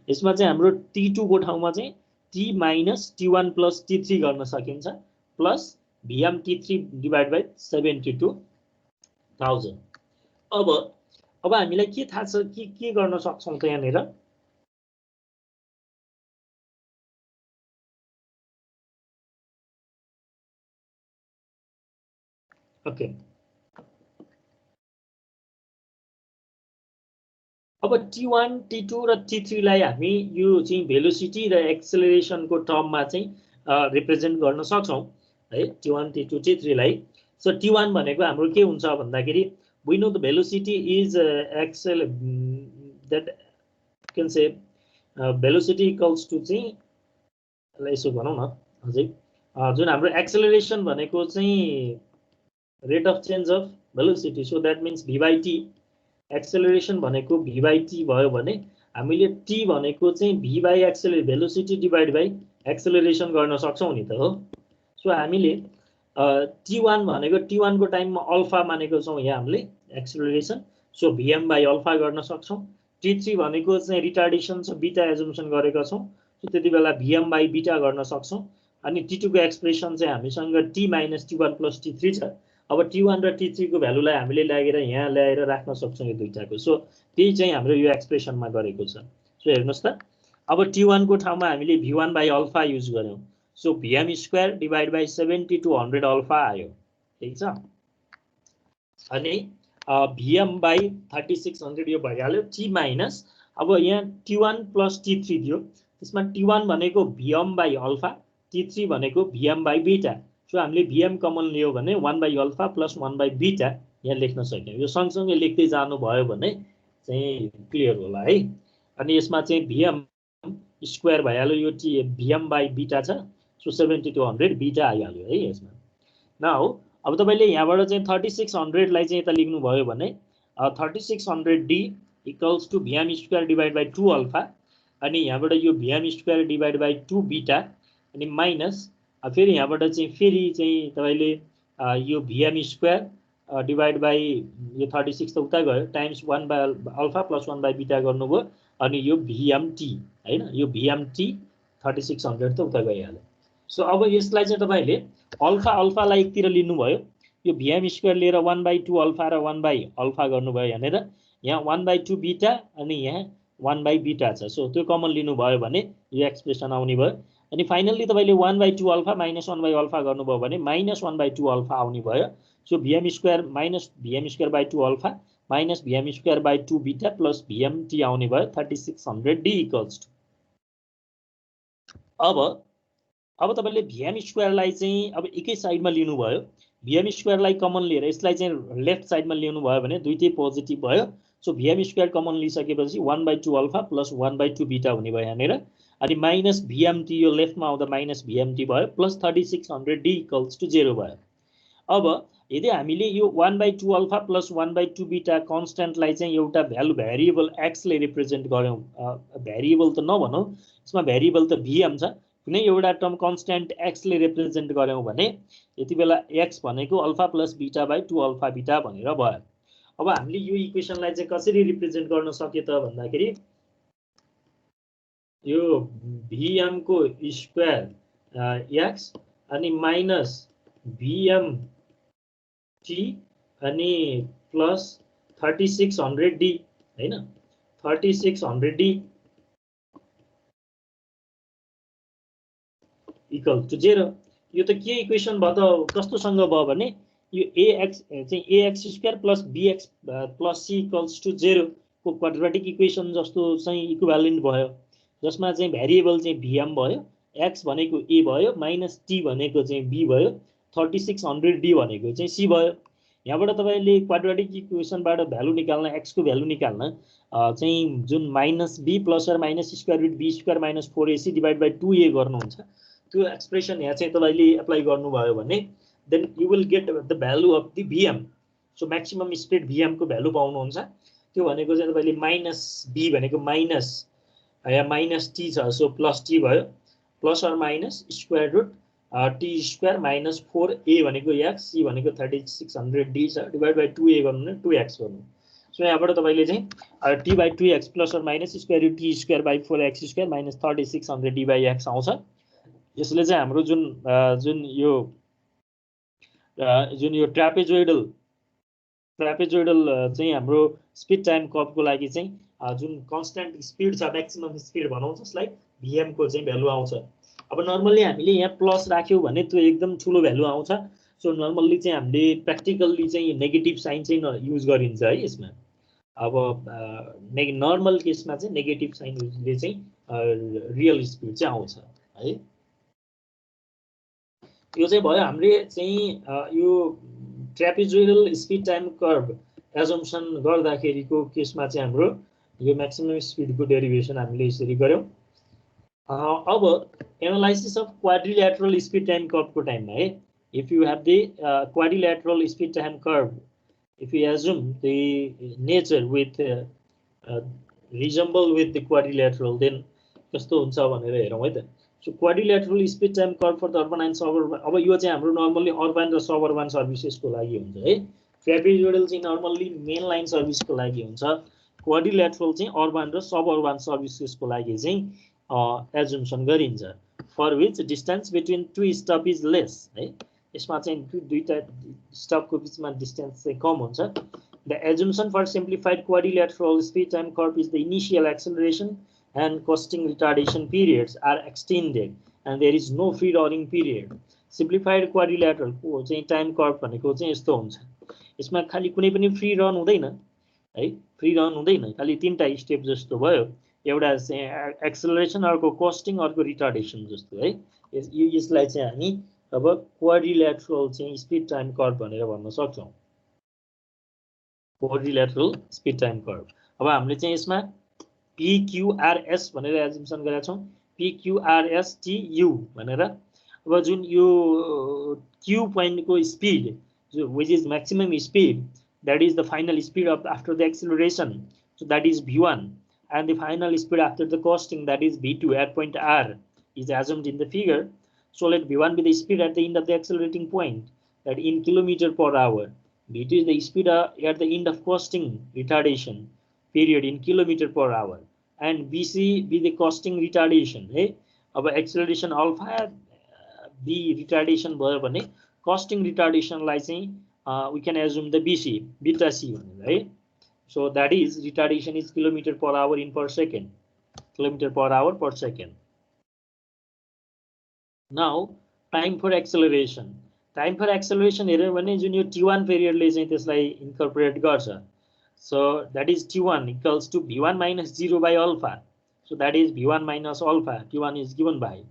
यसमा चाहिँ हाम्रो t2 को ठाउँमा चाहिँ t minus t1 plus t3 गर्न सकिन्छ plus vm t3 divide by 72000 अब हामीलाई के थाहा छ के गर्न सक्छौं त यहाँनेर ओके अब t1 t2 र t3 लाई हामी यो चाहिँ भेलोसिटी र एक्सेलरेसन को टर्ममा चाहिँ रिप्रेजेन्ट गर्न सक्छौं है t1 t2 t3 लाई सो t1 भनेको हाम्रो के हुन्छ भन्दाखेरि we know the velocity is that can say velocity equals to चाहिँ यसो भनौं न अझै जुन हाम्रो एक्सेलरेसन भनेको चाहिँ rate of change of velocity. So that means v by t. Acceleration भनेको v by t भयो भने हामीले t भनेको चाहिँ v by velocity divided by acceleration गर्न सक्छौं नि त हो. सो हामीले t1 भनेको t1 को टाइममा अल्फा मानेको छौं यहाँ हामीले acceleration. So vm by alpha गर्न सक्छौं. t3 भनेको चाहिँ रिटार्डेसन छ बीटा एजम्पसन गरेका छौं. सो त्यतिबेला vm by बीटा गर्न सक्छौं. अनि t2 को एक्सप्रेसन चाहिँ हामीसँग t minus t1 plus t3 छ. अब t1 र t3 को भ्यालुलाई हामीले ल्याएर यहाँ ल्याएर राख्न सक्छौं यो दुईटाको. सो त्यही चाहिँ हाम्रो यो एक्सप्रेसनमा गरेको छ. सो हेर्नुस् त अब t1 को ठाउँमा हामीले v1 by अल्फा युज गर्यौं. So vm square divide by 70 to 100 alpha आयो. ठीक छ. अनि vm by 3600 यो भइहाल्यो. t माइनस अब यहाँ t1 plus t3 दियो. त्यसमा t1 भनेको vm by अल्फा, t3 भनेको vm by बीटा. सो हामीले vm कमन लियो भने 1 by alpha plus 1 by beta यहाँ लेख्न सक्यौं. यो सँगसँगै लेख्दै जानु भयो भने चाहिँ क्लियर होला है. अनि यसमा चाहिँ vm स्क्वायर भइहाल्यो. यो t vm by बीटा छ. सो 70 to 100 बीटा आइहाल्यो है यसमा. नाउ अब तपाईले यहाँबाट चाहिँ 3600 लाई चाहिँ यता लेख्नु भयो भने 3600d equals to vm square divide by 2 alpha. अनि यहाँबाट यो vm square divide by 2 beta अनि माइनस फेरि यहाँबाट चाहिँ फेरि चाहिँ तपाईले यो vm स्क्वायर डिवाइड बाइ यो 36 त उता गयो times 1 by alpha plus 1 by beta गर्नुभयो. अनि यो vmt हैन यो vmt 3600 त उता गइहाल्यो. सो अब यसलाई चाहिँ तपाईले अल्फा अल्फालाई एकतिर लिनुभयो. यो vm स्क्वायर लिएर 1 बाइ 2 अल्फा र 1 बाइ अल्फा गर्नुभयो यहाँनेर. यहाँ 1 बाइ 2 बीटा अनि यहाँ 1 बाइ बीटा छ. सो त्यो कमन लिनुभयो भने यो एक्सप्रेसन आउने भयो. अनि फाइनल्ली तपाईले 1 by 2 alpha minus 1 by alpha गर्नुभयो भने माइनस 1 बाइ 2 अल्फा आउने भयो. So vm square minus vm square by 2 alpha minus vm square by 2 beta plus vmt आउने भयो 3600d इक्वल्स टु. अब तपाईले vm स्क्वायरलाई चाहिँ अब एकै साइडमा लिनुभयो. vm स्क्वायरलाई कमन लिएर यसलाई चाहिँ लेफ्ट साइडमा लिनु भयो भने दुईटै पोजिटिभ भयो. सो vm स्क्वायर कमन लिइसकेपछि 1 by 2 alpha plus 1 by 2 beta हुने भयो यहाँनेर. अनि माइनस vmt यो लेफ्टमा आउँदा माइनस vmt भयो प्लस 3600d इक्वल्स टु 0 भयो. अब यदि हामीले यो 1 by 2 alpha plus 1 by 2 beta कन्स्ट्यान्टलाई चाहिँ एउटा भ्यालु भेरिएबल x ले रिप्रेजेन्ट गर्यौं. भेरिएबल त नभनौं यसमा भेरिएबल त vm छ. कुनै एउटा टर्म कन्स्ट्यान्ट x ले रिप्रेजेन्ट गर्यौं भने यतिबेला x भनेको alpha plus beta by 2 alpha beta भनेर भयो. अब हामीले यो इक्वेसनलाई चाहिँ कसरी रिप्रेजेन्ट गर्न सक्यो त भन्दाखेरि यो vm को स्क्वायर x अनि माइनस vmt अनि प्लस 3600d हैन 3600d इक्वल टु 0. यो त के इक्वेसन भयो त कस्तोसँग भयो भने यो ax चाहिँ ax square plus bx plus c equals to 0 को क्वाड्रेटिक इक्वेसन जस्तो चाहिँ इक्विभ्यालेन्ट भयो. जसमा चाहिँ भेरिएबल चाहिँ vm भयो, x भनेको a भयो, माइनस t भनेको चाहिँ b भयो, 3600d भनेको चाहिँ c भयो. यहाँबाट तपाईले क्वाड्रेटिक इक्वेसनबाट भ्यालु निकाल्न x को भ्यालु निकाल्न चाहिँ जुन माइनस b प्लस र minus square root b square minus 4ac divide by 2a गर्नुहुन्छ. त्यो एक्सप्रेसन यहाँ चाहिँ तपाईले अप्लाई गर्नुभयो भने then you will get the value of the vm. So maximum spread vm को भ्यालु पाउनुहुन्छ. त्यो भनेको चाहिँ तपाईले माइनस b भनेको माइनस यहाँ माइनस t छ. सो प्लस t भयो plus or minus square root t square minus 4a भनेको x, c भनेको 3600d छ डिवाइड बाइ 2a गर्नु भने 2x गर्नु. सो यहाँबाट तपाईले चाहिँ t by 2x plus or minus square root t square by 4x square minus 3600d by x आउँछ. यसले चाहिँ हाम्रो जुन यो ट्र्यापेजोइडल चाहिँ हाम्रो स्पिड टाइम कर्वको लागि चाहिँ जुन कन्स्ट्यान्ट स्पिड छ म्याक्सिमम स्पिड भनौं जसलाई vm को चाहिँ भ्यालु आउँछ. अब नर्मली हामीले यहाँ प्लस राख्यौ भने त्यो एकदम ठुलो भ्यालु आउँछ. सो नर्मली चाहिँ हामीले प्र्याक्टिकल्ली चाहिँ नेगेटिभ साइन चाहिँ युज गरिन्छ है यसमा. अब नर्मल केसमा चाहिँ नेगेटिभ साइनले चाहिँ रियल स्पिड चाहिँ आउँछ है. यो चाहिँ भयो हामीले चाहिँ यो ट्र्यापेजोइडल स्पिड टाइम कर्व एजम्पसन गर्दाखेरिको केसमा चाहिँ हाम्रो यो म्याक्सिमम स्पिडको डेरिभेसन हामीले यसरी गर्यौं. अब एनालाइसिस अफ क्वाड्रिल्याटरल स्पिड टाइम कर्वको टाइममा है if you have the quadrilateral speed time curve, if you assume the nature with resemble with the quadrilateral, then कस्तो हुन्छ भनेर हेरौँ है त. So quadrilateral speed time curve for the urban and suburban. अब यो चाहिँ हाम्रो नर्मली अर्बन र सबअर्बन सर्भिसेसको लागि हुन्छ है. ट्रापेजोइडल चाहिँ नर्मली मेन लाइन सर्भिसको लागि हुन्छ. क्वाड्रिलेटरल चाहिँ अर्बन र सबअर्बन सर्भिसेसको लागि चाहिँ एजुम्सन गरिन्छ. For which distance between two stop is less है. यसमा चाहिँ दुईटा स्टपको बिचमा डिस्टेन्स चाहिँ कम हुन्छ. The assumption for simplified quadrilateral speed time curve is the initial acceleration and costing retardation periods are extended and there is no free running period. Simplified quadrilateral को चाहिँ time curve भनेको चाहिँ यस्तो हुन्छ. यसमा खाली कुनै पनि फ्री रन हुँदैन है. फ्री रन हुँदैन, खाली तीनटा स्टेप जस्तो भयो. एउटा चाहिँ एक्सेलरेसन, अर्को कस्टिङ, अर्को रिटार्डेसन जस्तो है. यसलाई चाहिँ हामी अब क्वाड्रिलेटरल चाहिँ स्पिड टाइम कर्भ भनेर भन्न सक्छौँ. Quadrilateral speed time curve. अब हामीले चाहिँ यसमा PQRS भनेर एजुम्सन गरेका छौँ. PQRSTU भनेर. अब जुन यो Q पोइन्टको speed which is maximum speed, that is the final speed of after the acceleration, so that is V1, and the final speed after the costing, that is V2 at point R, is assumed in the figure. So let V1 be the speed at the end of the accelerating point, that in kilometer per hour. V2 is the speed at the end of costing retardation period in kilometer per hour, and VC be the costing retardation. Hey, अब acceleration alpha B retardation भयो भने costing retardation लाई चाहिँ we can assume the BC, beta C भनेर है. So that is retardation is kilometer per hour in per second, kilometer per hour per second. Now time for acceleration. Time for acceleration हेर्यो भने जुन यो T1 periodले चाहिँ त्यसलाई incorporate गर्छ. So that is T1 equals to V1 minus 0 by alpha. So that is V1 minus alpha. T1 is given by.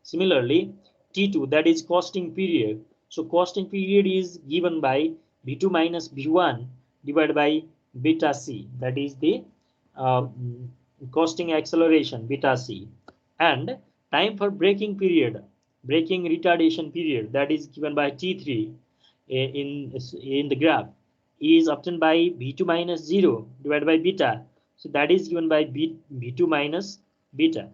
Similarly, T2, that is costing period. So costing period is given by V2 minus V1 divided by beta C. That is the costing acceleration beta C. And time for braking period, braking retardation period, that is given by T3 in the graph, is obtained by V2 minus 0 divided by beta. So that is given by V2 minus beta.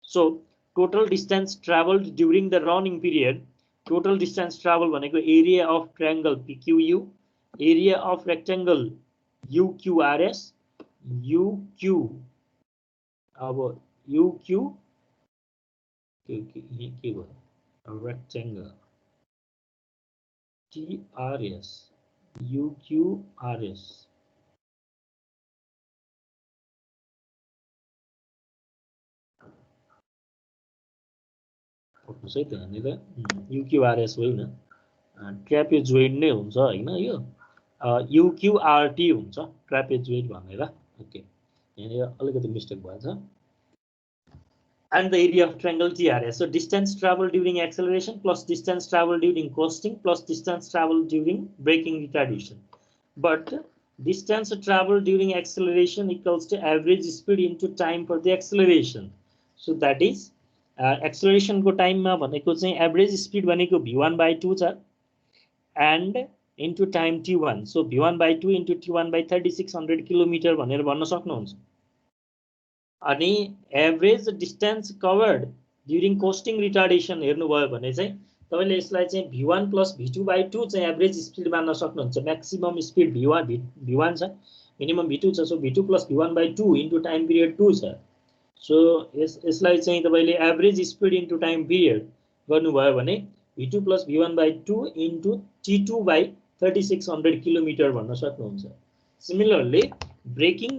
So total distance traveled during the running period, total distance travel भनेको area of triangle PQU, area of rectangle UQRS, UQ अब UQ के भयो rectangle TRS UQRS. है त यहाँनिर UQRS होइन, ट्र्यापेजोइड नै हुन्छ होइन, यो UQRT हुन्छ ट्र्यापेजोइड भनेर. ओके, यहाँनिर अलिकति मिस्टेक भएछ. And the area of triangle TRS. So distance travel during acceleration plus distance travel during costing plus distance travel during braking retardation. But distance travel during acceleration equals to average speed into time for the acceleration. So that is acceleration को time मा भनेको चाहिँ average speed भनेको V1 by 2 छ and into time T1. So V1 by 2 into T1 by 3600 kilometre भनेर भन्न सक्नुहुन्छ. अनि average distance covered during coasting retardation हेर्नुभयो भने चाहिँ तपाईले यसलाई चाहिँ V1 plus V2 by 2 चाहिँ एभरेज स्पिड मान्न सक्नुहुन्छ. म्याक्सिमम स्पिड V1 छ, मिनिमम V2 छ. So V2 plus V1 by 2 into time period 2 छ. सो यसलाई चाहिँ तपाईले average speed into time period गर्नुभयो भने V2 plus V1 by 2 into T2 by 3600 kilometre भन्न सक्नुहुन्छ. सिमिलरली ब्रेकिङ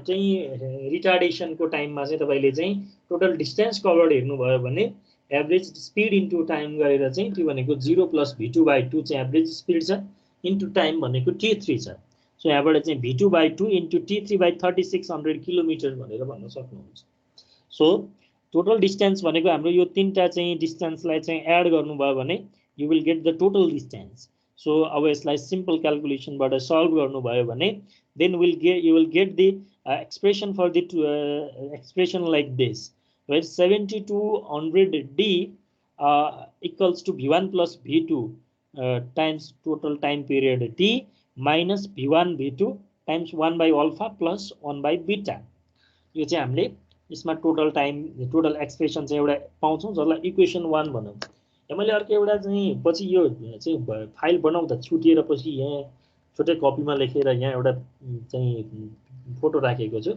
चाहिँ रिटार्डेसनको टाइममा चाहिँ तपाईले चाहिँ टोटल डिस्टेन्स कभर्ड हेर्नुभयो भने एभरेज स्पिड इन्टु टाइम गरेर चाहिँ त्यो भनेको 0 plus V2 by 2 चाहिँ एभरेज स्पिड छ इन्टु टाइम भनेको T3 छ. सो यहाँबाट चाहिँ V2 by 2 into T3 by 3600 kilometre भनेर भन्न सक्नुहुन्छ. सो टोटल डिस्टेन्स भनेको हाम्रो यो तीनटा चाहिँ डिस्टेन्सलाई चाहिँ एड गर्नुभयो भने you will get the total distance. So अब यसलाई सिम्पल क्याल्कुलेसनबाट सल्भ गर्नुभयो भने then you will get the expression for the expression like this, where 7200D equals to V1 plus V2 times total time period t minus v1 v2 times 1 by alpha plus 1 by beta. यो चाहिँ हामीले यसमा total time total expression चाहिँ एउटा पाउँछौँ जसलाई equation 1 भनौँ। यहाँ मैले अर्को एउटा चाहिँ पछि यो चाहिँ फाइल बनाउँदा छुटिएर पछि यहाँ छुट्टै कपीमा लेखेर यहाँ एउटा चाहिँ फोटो राखेको छु।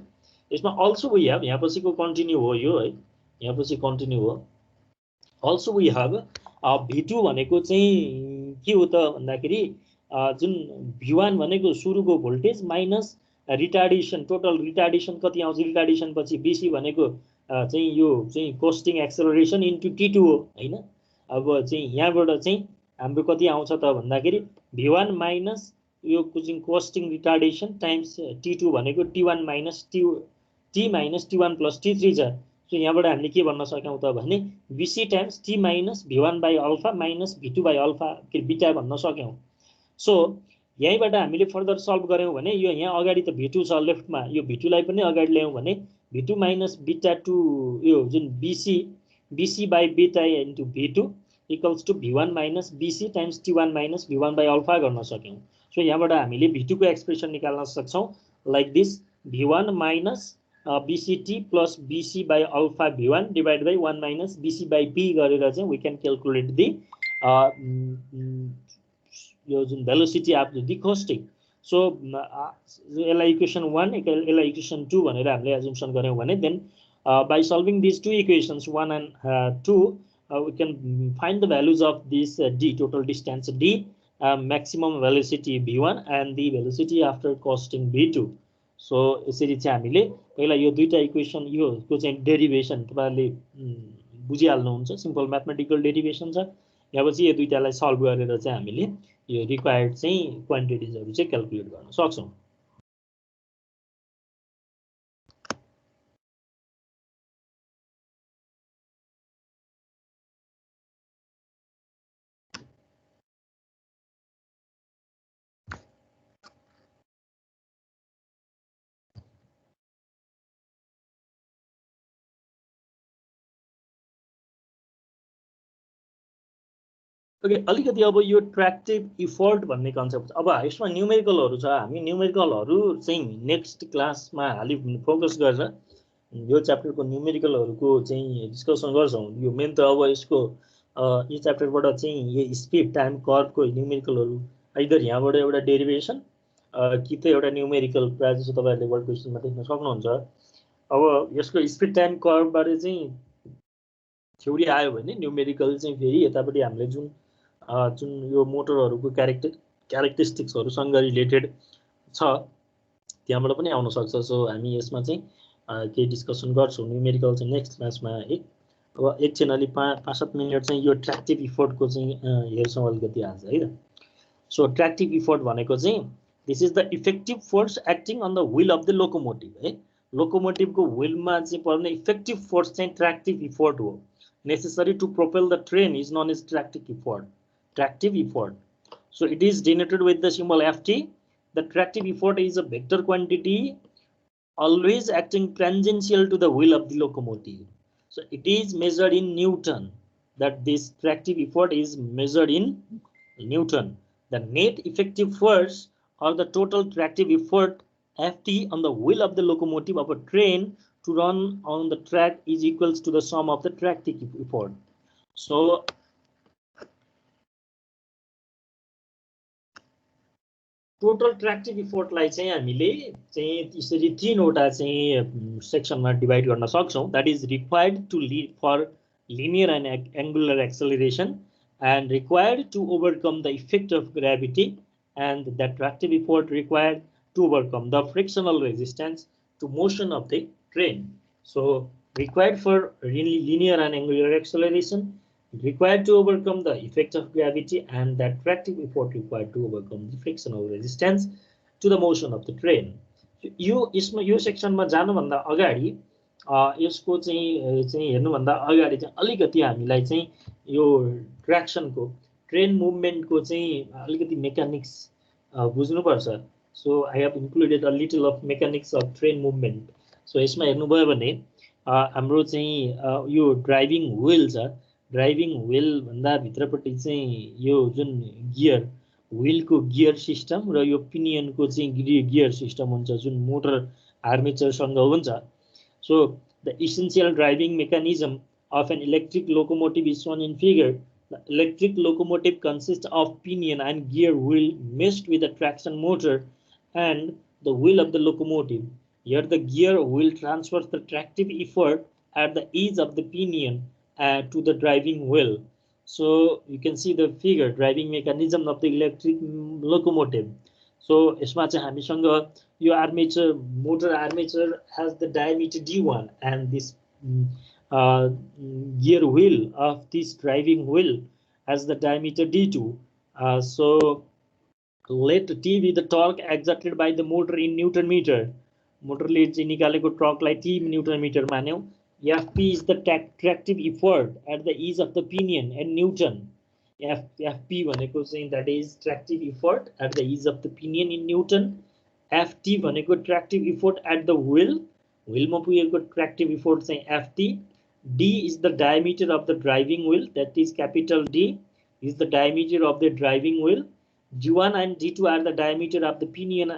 यसमा अल्सो वी हेभ यहाँ पछिको कन्टिन्यू हो यो है, यहाँ पछि कन्टिन्यू हो। अल्सो वी हेभ v2 भनेको चाहिँ के हो त भन्दाखेरि जुन v1 भनेको सुरुको voltage minus retardation total retardation कति आउँछ रिटार्डेसन पछि बीसी भनेको चाहिँ यो चाहिँ कोस्टिङ एक्सेलरेसन इन्टु टी2 हो हैन। अब चाहिँ यहाँबाट चाहिँ हाम्रो कति आउँछ त भन्दाखेरि v1 माइनस यो चाहिँ कोस्टिङ रिटार्डेसन टाइम्स टी2 भनेको t1 minus T minus t1 plus t3 छ। सो यहाँबाट हामीले के भन्न सक्यौँ त भने BC times T minus v1 by alpha minus v2 by alpha के बिटा भन्न सक्यौँ। सो यहीँबाट हामीले फर्दर सल्भ गऱ्यौँ भने यो यहाँ अगाडि त v2 छ लेफ्टमा, यो v2 लाई पनि अगाडि ल्यायौँ भने v2 माइनस बिटा 2 यो जुन BC by beta into v2 equals to v1 minus BC times t1 minus v1 by alpha गर्न सक्यौँ। सो यहाँबाट हामीले v2 को एक्सप्रेसन निकाल्न सक्छौँ like this v1 minus BCT plus BC by alpha V1 divided by 1 minus BC by B गरेर चाहिँ we can calculate the यो जुन velocity of the coasting. So यसलाई equation 1 यसलाई equation 2 भनेर हामीले assumption गर्यौं भने then by solving these two equations 1 and 2 we can find the values of this d total distance d maximum velocity v1 and the velocity after costing v2. So यसरी चाहिँ हामीले पहिला यो दुईटा इक्वेसन योको चाहिँ डेरिभेसन तपाईहरुले बुझिहाल्नुहुन्छ सिम्पल म्याथमेटिकल डेरिभेसन छ। यसपछि यो दुईटालाई सल्भ गरेर चाहिँ हामीले यो रिक्वायर्ड चाहिँ क्वान्टिटिजहरु चाहिँ क्याल्कुलेट गर्न सक्छौं। ओके अलिकति अब यो ट्र्याक्टिभ इफोर्ट भन्ने कन्सेप्ट अब यसमा न्यूमेरिकलहरु छ। हामी न्यूमेरिकलहरु चाहिँ नेक्स्ट क्लासमा अलि फोकस गरेर यो च्याप्टरको न्यूमेरिकलहरुको चाहिँ डिस्कसन गर्छौं। यो मेन त अब यसको यो च्याप्टरबाट चाहिँ यो स्पीड टाइम कर्वको न्यूमेरिकलहरु आइदर यहाँबाट एउटा डेरिभेसन कि त एउटा न्यूमेरिकल प्राय जसो तपाईहरुले वर्ड क्वेशनमा देख्न सक्नुहुन्छ। अब यसको स्पीड टाइम कर्व बारे चाहिँ थ्योरी आयो भने न्यूमेरिकल चाहिँ फेरि यतापटि हामीले जुन यो मोटरहरुको क्यारेक्टरिस्टिक्सहरुसँग रिलेटेड छ त्यहाँबाट पनि आउन सक्छ। सो हामी यसमा चाहिँ के डिस्कसन गर्छौं न्यूमेरिकल चाहिँ नेक्स्ट क्लासमा है। अब एकछिन अलि 5-7 मिनेट चाहिँ यो ट्र्याक्टिभ इफोर्टको चाहिँ हेर्छौं अलिकति आज है त। सो ट्र्याक्टिभ इफोर्ट भनेको चाहिँ this is the effective force acting on the wheel of the locomotive है। लोकोमोटिभको व्हीलमा चाहिँ पर्ने इफेक्टिभ फोर्स चाहिँ ट्र्याक्टिभ इफोर्ट हो। Necessary to propel the train is known as tractive effort. Tractive effort. So it is denoted with the symbol Ft. The tractive effort is a vector quantity always acting tangential to the wheel of the locomotive. So it is measured in Newton. That this tractive effort is measured in Newton. The net effective force or the total tractive effort Ft on the wheel of the locomotive of a train to run on the track is equals to the sum of the tractive effort. So total tractive effort लाई चाहिँ हामीले चाहिँ यसरी तीनवटा चाहिँ सेक्सनमा divide गर्न सक्छौं। That is required to lead for linear and angular acceleration and required to overcome the effect of gravity and the tractive effort required to overcome the frictional resistance to motion of the train. So required for linear and angular acceleration, required to overcome the effect of gravity and that tractive effort required to overcome the frictional resistance to the motion of the train. यो सेक्सनमा जानु भन्दा अगाडि यसको चाहिँ हेर्नु भन्दा अगाडि चाहिँ अलिकति हामीलाई चाहिँ यो ट्र्याक्सनको ट्रेन मुभमेन्टको चाहिँ अलिकति मेकानिक्स बुझ्नु पर्छ। So I have included a little of mechanics of train movement. So यसमा हेर्नुभयो भने हाम्रो चाहिँ यो ड्राइभिङ व्हील छ। ड्राइभिङ व्हील भन्दा भित्रपट्टि चाहिँ यो जुन गियर व्हीलको गियर सिस्टम र यो पिनियनको चाहिँ गियर सिस्टम हुन्छ जुन मोटर आर्मेचरसँग हुन्छ. So the essential driving mechanism of an electric locomotive is shown in figure. The electric locomotive consists of pinion and gear wheel meshed with a traction motor and the wheel of the locomotive. Here the gear wheel transfers the tractive effort at the edge of the pinion to the driving wheel. So you can see the figure driving mechanism of the electric locomotive. So यसमा चाहिँ हामीसँग यो armature motor armature has the diameter d1 and this gear wheel of this driving wheel has the diameter d2. So let T be the torque exerted by the motor in Newton meter. मोटरले चाहिँ निकालेको टर्कलाई T newton metre मान्यौ. Fp is the tractive effort at the ease of the pinion and Newton. Fp भनेको चाहिँ that is tractive effort at the ease of the pinion in Newton. Ft भनेको tractive effort at the wheel. Wheelमा पुगेको tractive effort चाहिँ Ft. D is the diameter of the driving wheel, that is capital D is the diameter of the driving wheel. D1 and D2 are the diameter of the pinion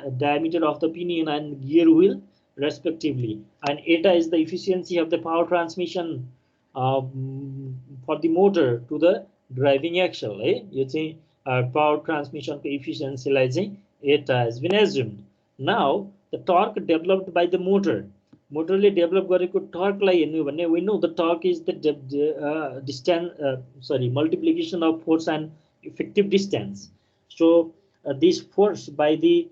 and gear wheel respectively, and eta is the efficiency of the power transmission for the motor to the driving axle. यो चाहिँ power transmission को efficiency लाई चाहिँ eta has been assumed. Now the torque developed by the motor मोटरले develop गरेको टर्कलाई हेर्नु भने we know the torque is the multiplication of force and effective distance. So this force by the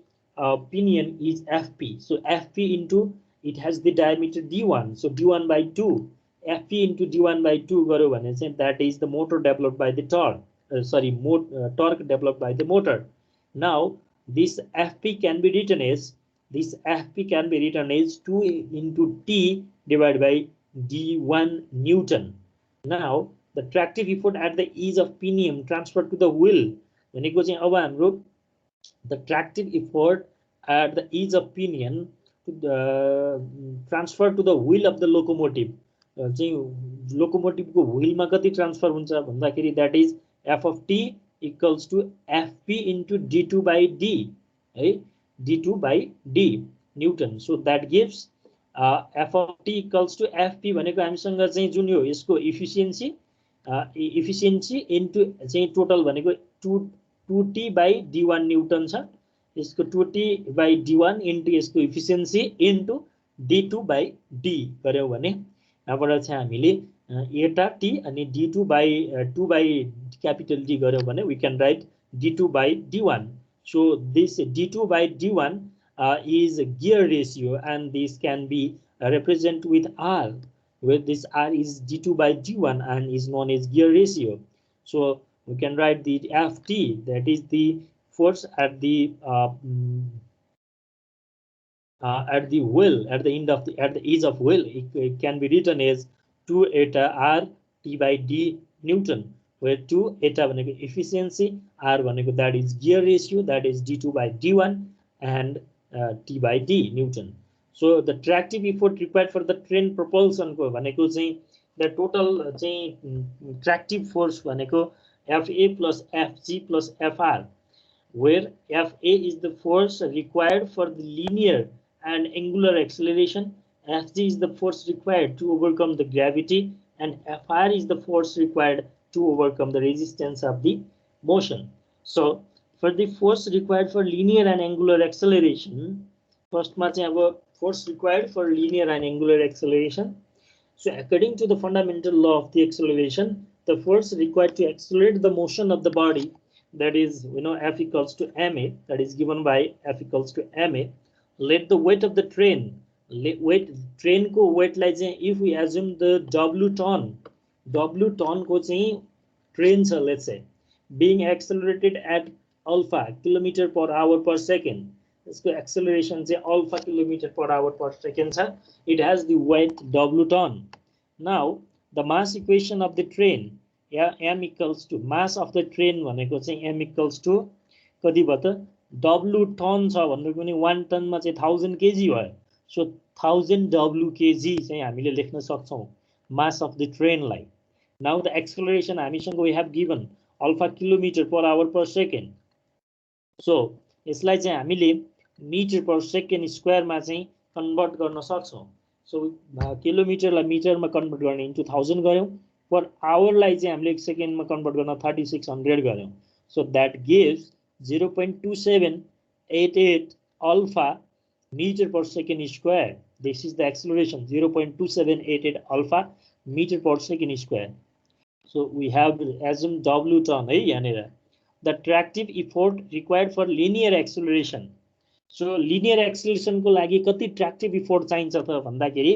pinion is Fp. So Fp into it has the diameter d1. So d1 by 2. Fp into d1 by 2 गऱ्यो भने चाहिँ that is the motor developed by the torque. Torque developed by the motor. Now this Fp can be written as 2 into T divided by d1 Newton. Now the tractive effort at the ease of pinion transferred to the wheel. भनेको चाहिँ अब हाम्रो the tractive effort at the ease of pinion to the transfer to the wheel of the locomotive. चाहिँ locomotive को wheel मा कति transfer हुन्छ भन्दाखेरि that is F of T equals to Fp into d2 by d. है d2 by d Newton. So that gives F of T equals to Fp भनेको हामीसँग चाहिँ जुन यो यसको efficiency into चाहिँ total भनेको 2t by d1 Newton छ. यसको 2t by d1 into यसको efficiency into d2 by d गर्यौ भने यहाँबाट चाहिँ हामीले eta t अनि d2 by 2 by capital D गर्यौ भने we can write d2 by d1. So this d2 by d1 is a gear ratio, and this can be represented with R, where this R is d2 by d1 and is known as gear ratio. So we can write the Ft, that is the force at the wheel, at the edge of wheel. It can be written as 2 eta R T by D Newton, where 2 eta भनेको efficiency, R भनेको that is gear ratio, that is d2 by d1 and T by D Newton. So the tractive effort required for the train propulsion को भनेको चाहिँ the total चाहिँ tractive force भनेको Fa plus Fg plus Fr, where Fa is the force required for the linear and angular acceleration, Fg is the force required to overcome the gravity, and Fr is the force required to overcome the resistance of the motion. So for the force required for linear and angular acceleration, first मा चाहिँ अब force required for linear and angular acceleration. So according to the fundamental law of the acceleration, the force required to accelerate the motion of the body, that is, we know F equals to ma, that is given by F equals to ma. Let the weight of the train, train को weight लाई चाहिँ if we assume the W ton को चाहिँ train छ, let's say, being accelerated at alpha kilometer per hour per second. इसको acceleration चाहिँ alpha kilometer per hour per second छ. It has the weight W ton. Now the mass equation of the train, m equals to mass of the train भनेको चाहिँ m equals to कति भयो त W ton छ भन्नु पनि 1 ton मा चाहिँ 1000 kg भयो. So 1000 W kg चाहिँ हामीले लेख्न सक्छौं mass of the train लाई. Now the acceleration we have given alpha kilometer per hour per second. So यसलाई चाहिँ हामीले मिटर पर सेकेन्ड स्क्वायरमा चाहिँ कन्भर्ट गर्न सक्छौं. सो किलोमिटरलाई मिटरमा कन्भर्ट गर्ने इन्टु 1000 गर्यौं. पर आवरलाई चाहिँ हामीले 1 सेकेन्डमा कन्भर्ट गर्न 3600 गर्यौं. So that gives 0.2788 alpha meter per second square. This is the acceleration 0.2788 alpha meter per second square. So we have assume W term है यहाँनिर. The tractive effort required for linear acceleration. So linear acceleration को लागि कति tractive effort चाहिन्छ त भन्दाखेरि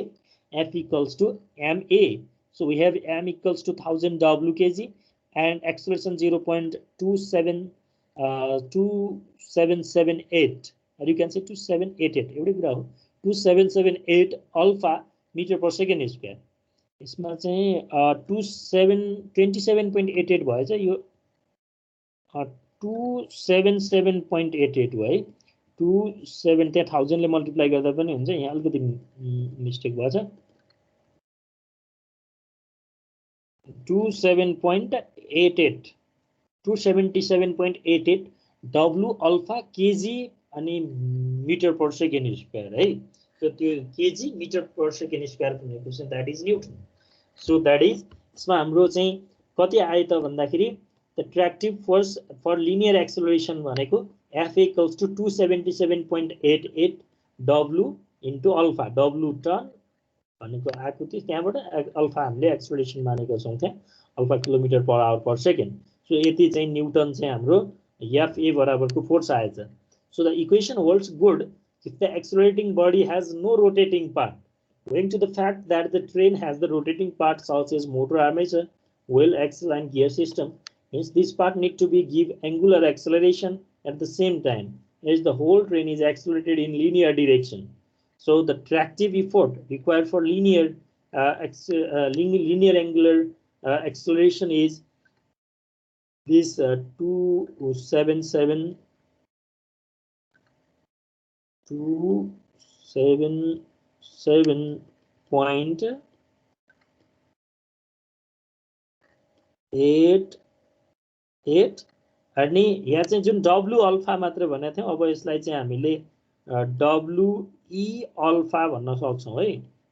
F equals to ma. So we have m equals to 1000 W kg and acceleration 0.2778 or you can say 2788 एउटै कुरा हो. 2778 alpha meter per second square. यसमा चाहिँ 27.88 भएछ यो 277.88 हो है. 27 त्यहाँ 1000 ले मल्टिप्लाई गर्दा पनि हुन्छ. यहाँ अलिकति मिस्टेक भएछ. 277.88 W अल्फा केजी अनि मिटर पर सेकेन्ड स्क्वायर है. So त्यो KG metre per second square भनेको चाहिँ that is newton. So that is यसमा हाम्रो चाहिँ कति आयो त भन्दाखेरि the tractive force for linear acceleration भनेको F equals to 277.88 W into alpha. W turn भनेको आएको थियो त्यहाँबाट अल्फा हामीले एक्सेलरेसन मानेको छौं त्यहाँ alpha kilometre per our per second. So यति चाहिँ न्यूटन चाहिँ हाम्रो FA बराबरको फोर्स आएछ. So the equation holds good if the accelerating body has no rotating part. Owing to the fact that the train has the rotating part such as motor armature, wheel axle and gear system, hence this part need to be give angular acceleration at the same time as the whole train is accelerated in linear direction. So the tractive effort required for linear angular acceleration is this 277.88 अनि यहाँ चाहिँ जुन W alpha मात्र भनेको थियौ अब यसलाई चाहिँ हामीले WE अल्फा भन्न सक्छौं है.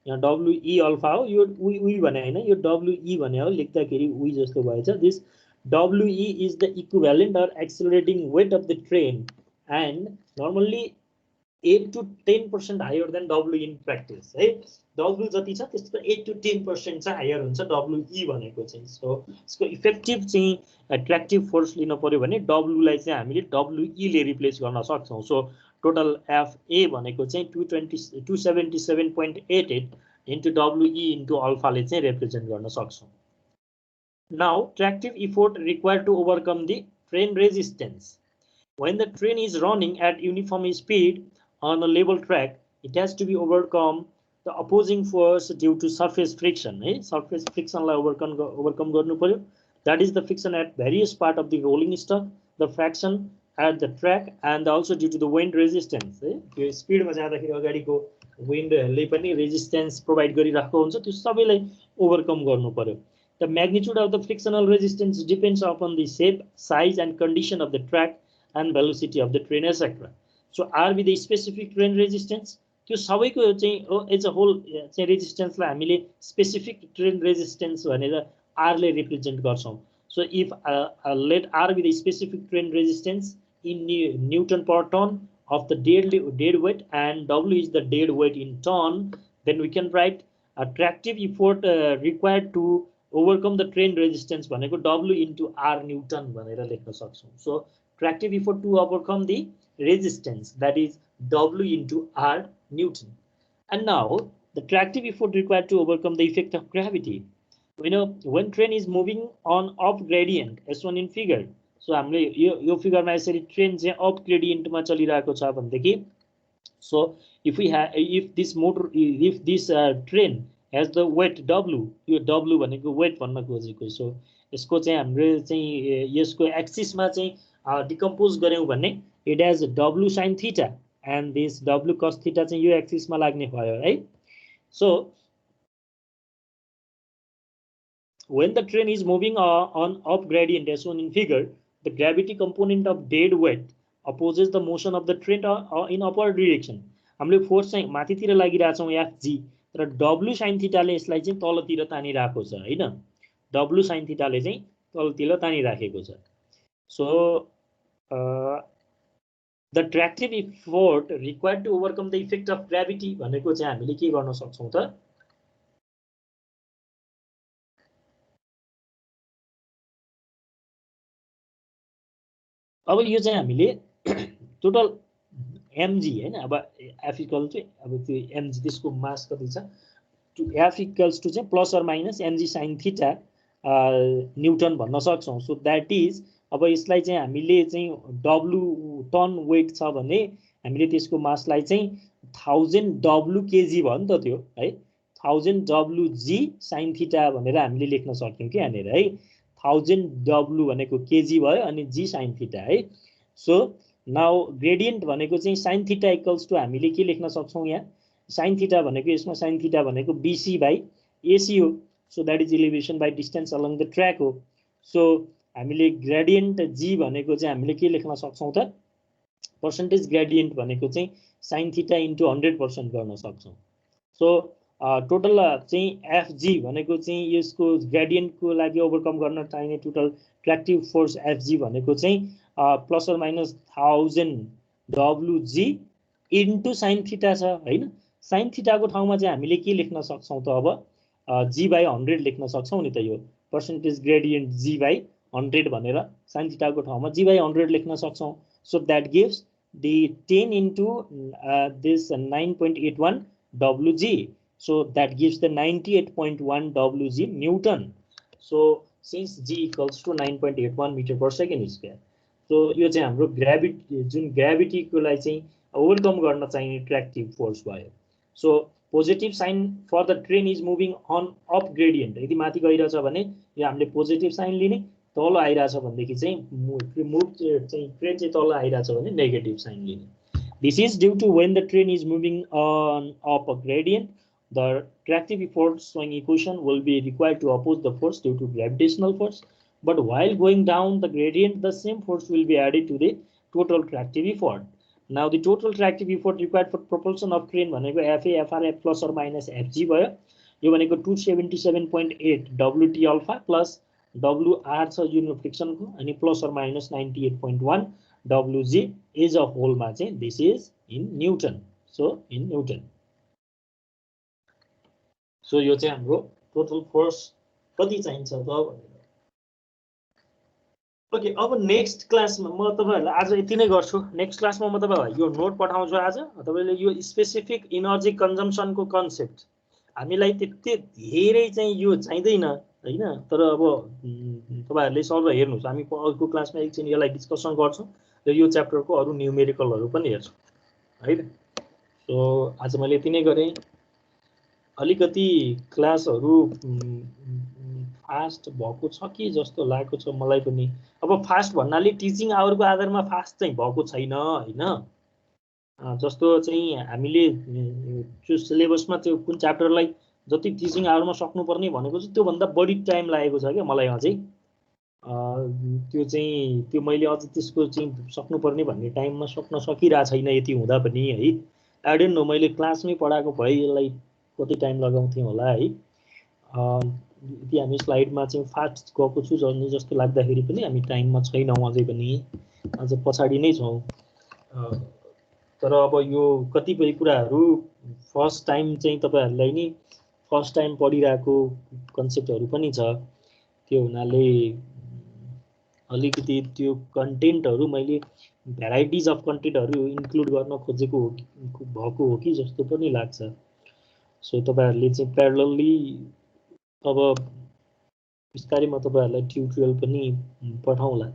यहाँ WE अल्फा हो. यो उइ भने हैन यो WE भने हो. लेख्दाखेरि उइ जस्तो भएछ. This WE is the equivalent or accelerating weight of the train and normally 8 to 10% higher than W in practice है. W जति छ त्यसको 8 to 10% चाहिँ हायर हुन्छ WE भनेको चाहिँ. सो यसको इफेक्टिभ चाहिँ ट्र्याक्टिभ फोर्स लिन पर्यो भने W लाई चाहिँ हामीले WE ले रिप्लेस गर्न सक्छौं. सो टोटल FA भनेको चाहिँ 277.88 into WE into alpha ले चाहिँ रिप्रेजेन्ट गर्न सक्छौं. Now tractive effort required to overcome the train resistance. When the train is running at uniform speed on a level track, it has to be overcome the opposing force due to surface friction. Surface friction लाई overcome गर्नु पर्यो. That is the friction at various part of the rolling stock, the friction at the track, and also due to the wind resistance. यो स्पिडमा जाँदाखेरि अगाडिको विन्डले पनि resistance provide गरिरहेको हुन्छ. त्यो सबैलाई ओभरकम गर्नु पर्यो. The magnitude of the frictional resistance depends upon the shape, size, and condition of the track and velocity of the train, etc. So R with the specific train resistance. त्यो सबैको चाहिँ as a whole चाहिँ रेजिस्टेन्सलाई हामीले specific train resistance भनेर R ले represent गर्छौं. So if let R with a specific train resistance in Newton per ton of the dead weight and W is the dead weight in ton, then we can write a tractive effort required to overcome the train resistance भनेको W into R Newton भनेर लेख्न सक्छौं. So tractive effort to overcome the resistance, that is W into R Newton. And now the tractive effort required to overcome the effect of gravity. We know when train is moving on up gradient as shown in figure. So हामीले यो फिगरमा यसरी train चाहिँ up ग्रेडियन्टमा चलिरहेको छ भनेदेखि so if this train has the weight W, यो W भनेको weight भन्न खोजेको. so यसको चाहिँ हाम्रो चाहिँ यसको एक्सिसमा चाहिँ डिकम्पोज गर्यौं भने it has W sin theta and this W cos theta चाहिँ यो एक्सिसमा लाग्ने भयो है. so when the train is moving on up gradient as shown in figure, the gravity component of dead weight opposes the motion of the train in upward direction. हामीले force चाहिँ माथितिर लागिरहेछौँ FG, तर W sign थीटाले यसलाई चाहिँ तलतिर तानिरहेको छ हैन, W sign थीटाले चाहिँ तलतिर तानिराखेको छ. So the tractive effort required to overcome the effect of gravity भनेको चाहिँ हामीले के गर्न सक्छौं त, अब यो चाहिँ हामीले टोटल mg हैन, अब f इक्वल टु अब त्यो mg त्यसको मास कति छ, f इक्वल्स टु चाहिँ plus or minus mg sin theta newton भन्न सक्छौं. सो दैट इज अब यसलाई चाहिँ हामीले चाहिँ w टन वेट छ भने हामीले त्यसको मासलाई चाहिँ 1000 w kg भयो नि त त्यो है, 1000 w g sin थीटा भनेर हामीले लेख्न सक्यौं के यहाँनेर है, 1000 w भनेको kg भयो अनि g sin थीटा है. सो नाउ ग्रेडियन्ट भनेको चाहिँ sin थीटा इक्वल्स टु हामीले के लेख्न सक्छौं, यहाँ sin थीटा भनेको यसमा sin थीटा भनेको bc बाइ ac हो. So that is elevation by distance along the track हो. सो हामीले ग्रेडियन्ट g भनेको चाहिँ हामीले के लेख्न सक्छौं त, पर्सेन्टेज ग्रेडियन्ट भनेको चाहिँ sin थीटा इन्टु 100% गर्न सक्छौं. सो टोटल चाहिँ fg भनेको चाहिँ यसको ग्रेडियन्टको लागि ओभरकम गर्न चाहिने टोटल ट्र्याक्टिभ फोर्स fg भनेको चाहिँ plus or minus 1000 wg into sin theta छ हैन. sin थीटाको ठाउँमा चाहिँ हामीले के लेख्न सक्छौं त, अब g बाइ 100 लेख्न सक्छौं नि त, यो पर्सेन्टेज ग्रेडियन्ट g बाइ 100 भनेर sin थीटाको ठाउँमा g बाइ 100 लेख्न सक्छौं. So that gives the 10 into this 9.81 wg. So that gives the 98.1 wg Newton. So since g equals to 9.81 meter per second square. So यो चाहिँ हाम्रो ग्रेभिटी जुन ग्रेभिटीको लागि चाहिँ ओभरकम गर्न चाहिने ट्र्याक्टिभ फोर्स भयो. So positive sign for the train is moving on up gradient, यदि माथि गइरहेछ भने यो हामीले पोजिटिभ साइन लिने, तल आइरहेछ भनेदेखि चाहिँ मुभ चाहिँ ट्रेन चाहिँ तल आइरहेछ भने नेगेटिभ साइन लिने. This is due to when the train is moving on up a gradient, the tractive effort swing equation will be required to oppose the force due to gravitational force, but while going down the gradient the same force will be added to the total tractive effort. Now the total tractive effort required for propulsion of train भनेको fa fr f plus or minus fg भयो. यो भनेको 277.8 wt alpha plus wr छ unit फ्रिक्सनको अनि plus or minus 98.1 wg as a होलमा चाहिँ this is in newton. So in newton. So यो चाहिँ हाम्रो टोटल फोर्स कति चाहिन्छ त भनेर. ओके, अब नेक्स्ट क्लासमा म तपाईहरुलाई आज यति नै गर्छु. नेक्स्ट क्लासमा म तपाईहरुलाई यो नोट पठाउँछु. आज तपाईले यो स्पेसिफिक एनर्जी कन्जम्पसनको कन्सेप्ट हामीलाई त्यति धेरै चाहिँ यो चाहिँदैन हैन, तर अब तपाईहरुले सर्व हेर्नुस्, हामी अर्को क्लासमा एकछिन यसलाई डिस्कसन गर्छौं र यो च्याप्टरको अरु न्यूमेरिकलहरु पनि हेर्छौं हैन. सो आज मैले यति नै गरे. अलिकति क्लासहरु फास्ट भएको छ कि जस्तो लागेको छ मलाई पनि. अब फास्ट भन्नाले टिचिङ आवरको आधारमा फास्ट चाहिँ भएको छैन हैन. जस्तो चाहिँ हामीले त्यो सिलेबसमा त्यो कुन च्याप्टरलाई जति टिचिङ आवरमा सक्नुपर्ने भनेको चाहिँ त्यो भन्दा बढी टाइम लागेको छ के मलाई अझै. त्यो चाहिँ त्यो मैले अझ त्यसको चाहिँ सक्नुपर्ने भन्ने टाइममा सक्न सकिरा छैन यति हुँदा पनि है. आई डोन्ट नो, मैले क्लासमै पढाएको भए यसलाई कति टाइम लगाउँथे होला है. यदि हामी स्लाइडमा चाहिँ फास्ट गएको छु जर्नी जस्तो लाग्दाखेरि पनि हामी टाइममा छैनौँ अझै पनि, अझ पछाडि नै छौँ. तर अब यो कतिपय कुराहरू फर्स्ट टाइम चाहिँ तपाईहरुलाई नि फर्स्ट टाइम पढिरहेको कन्सेप्टहरू पनि छ. त्यो हुनाले अलिकति त्यो कन्टेन्टहरू मैले भेराइटिज अफ कन्टेन्टहरू इन्क्लुड गर्न खोजेको भएको हो कि जस्तो पनि लाग्छ. सो तपाईहरुले चाहिँ प्यारलली अब बिस्तारै म तपाईहरुलाई ट्युटोरियल पनि पठाउँला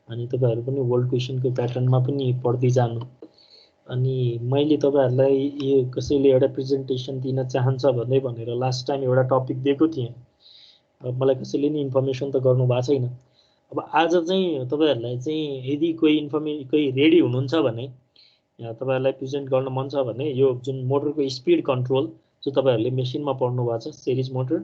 अनि तपाईहरु पनि वर्ल्ड क्वेशनको प्याटर्नमा पनि पढ्दै जानु. अनि मैले तपाईहरुलाई यो कसैले एउटा प्रेजेन्टेसन दिन चाहन्छ भनेर लास्ट टाइम एउटा टपिक दिएको थिएँ. अब मलाई कसैले नि इन्फर्मेसन त गर्नु भएको छैन. अब आज चाहिँ तपाईहरुलाई चाहिँ यदि कोही रेडी हुनुहुन्छ भने तपाईहरुलाई प्रेजेन्ट गर्न मन छ भने यो जुन मोटरको स्पिड कन्ट्रोल जो तपाईहरुले मेसिनमा पढ्नु भएको छ series motor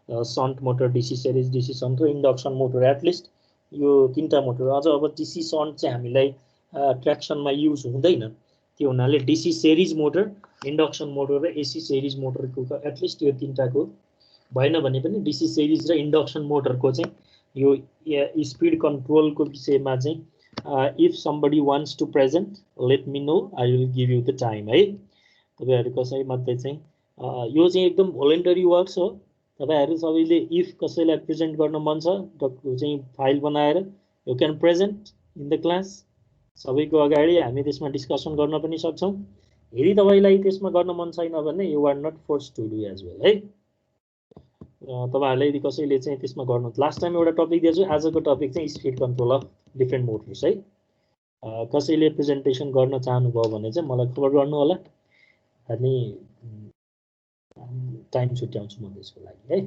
shunt motor, DC series, DC shunt र इन्डक्सन मोटर, एटलिस्ट यो 3टा मोटर। अझ अब डिसी सन्ट चाहिँ हामीलाई ट्र्याक्सनमा युज हुँदैन, त्यो हुनाले DC series motor, induction motor र एसी सिरिज मोटरको एटलिस्ट यो 3टाको भएन भने पनि डिसी सिरिज र इन्डक्सन मोटरको चाहिँ यो स्पिड कन्ट्रोलको विषयमा चाहिँ if somebody wants to present let me know, I will give you the time है। तपाईँहरू कसैमध्ये चाहिँ यो चाहिँ एकदम भोलेन्टरी वर्क्स हो। तपाईँहरू सबैले इफ कसैलाई प्रेजेन्ट गर्न मन छ चाहिँ फाइल बनाएर you can present in the class, सबैको अगाडि हामी त्यसमा डिस्कसन गर्न पनि सक्छौँ। यदि तपाईँलाई त्यसमा गर्न मन छैन भने you are not force to do as well है। तपाईँहरूले यदि कसैले चाहिँ त्यसमा गर्नु, लास्ट टाइम एउटा टपिक दिएछु, आजको टपिक चाहिँ speed control of different Motors है। कसैले प्रेजेन्टेसन गर्न चाहनुभयो भने चाहिँ मलाई खबर गर्नु होला, अनि टाइम छुट्याउँछु म त्यसको लागि है।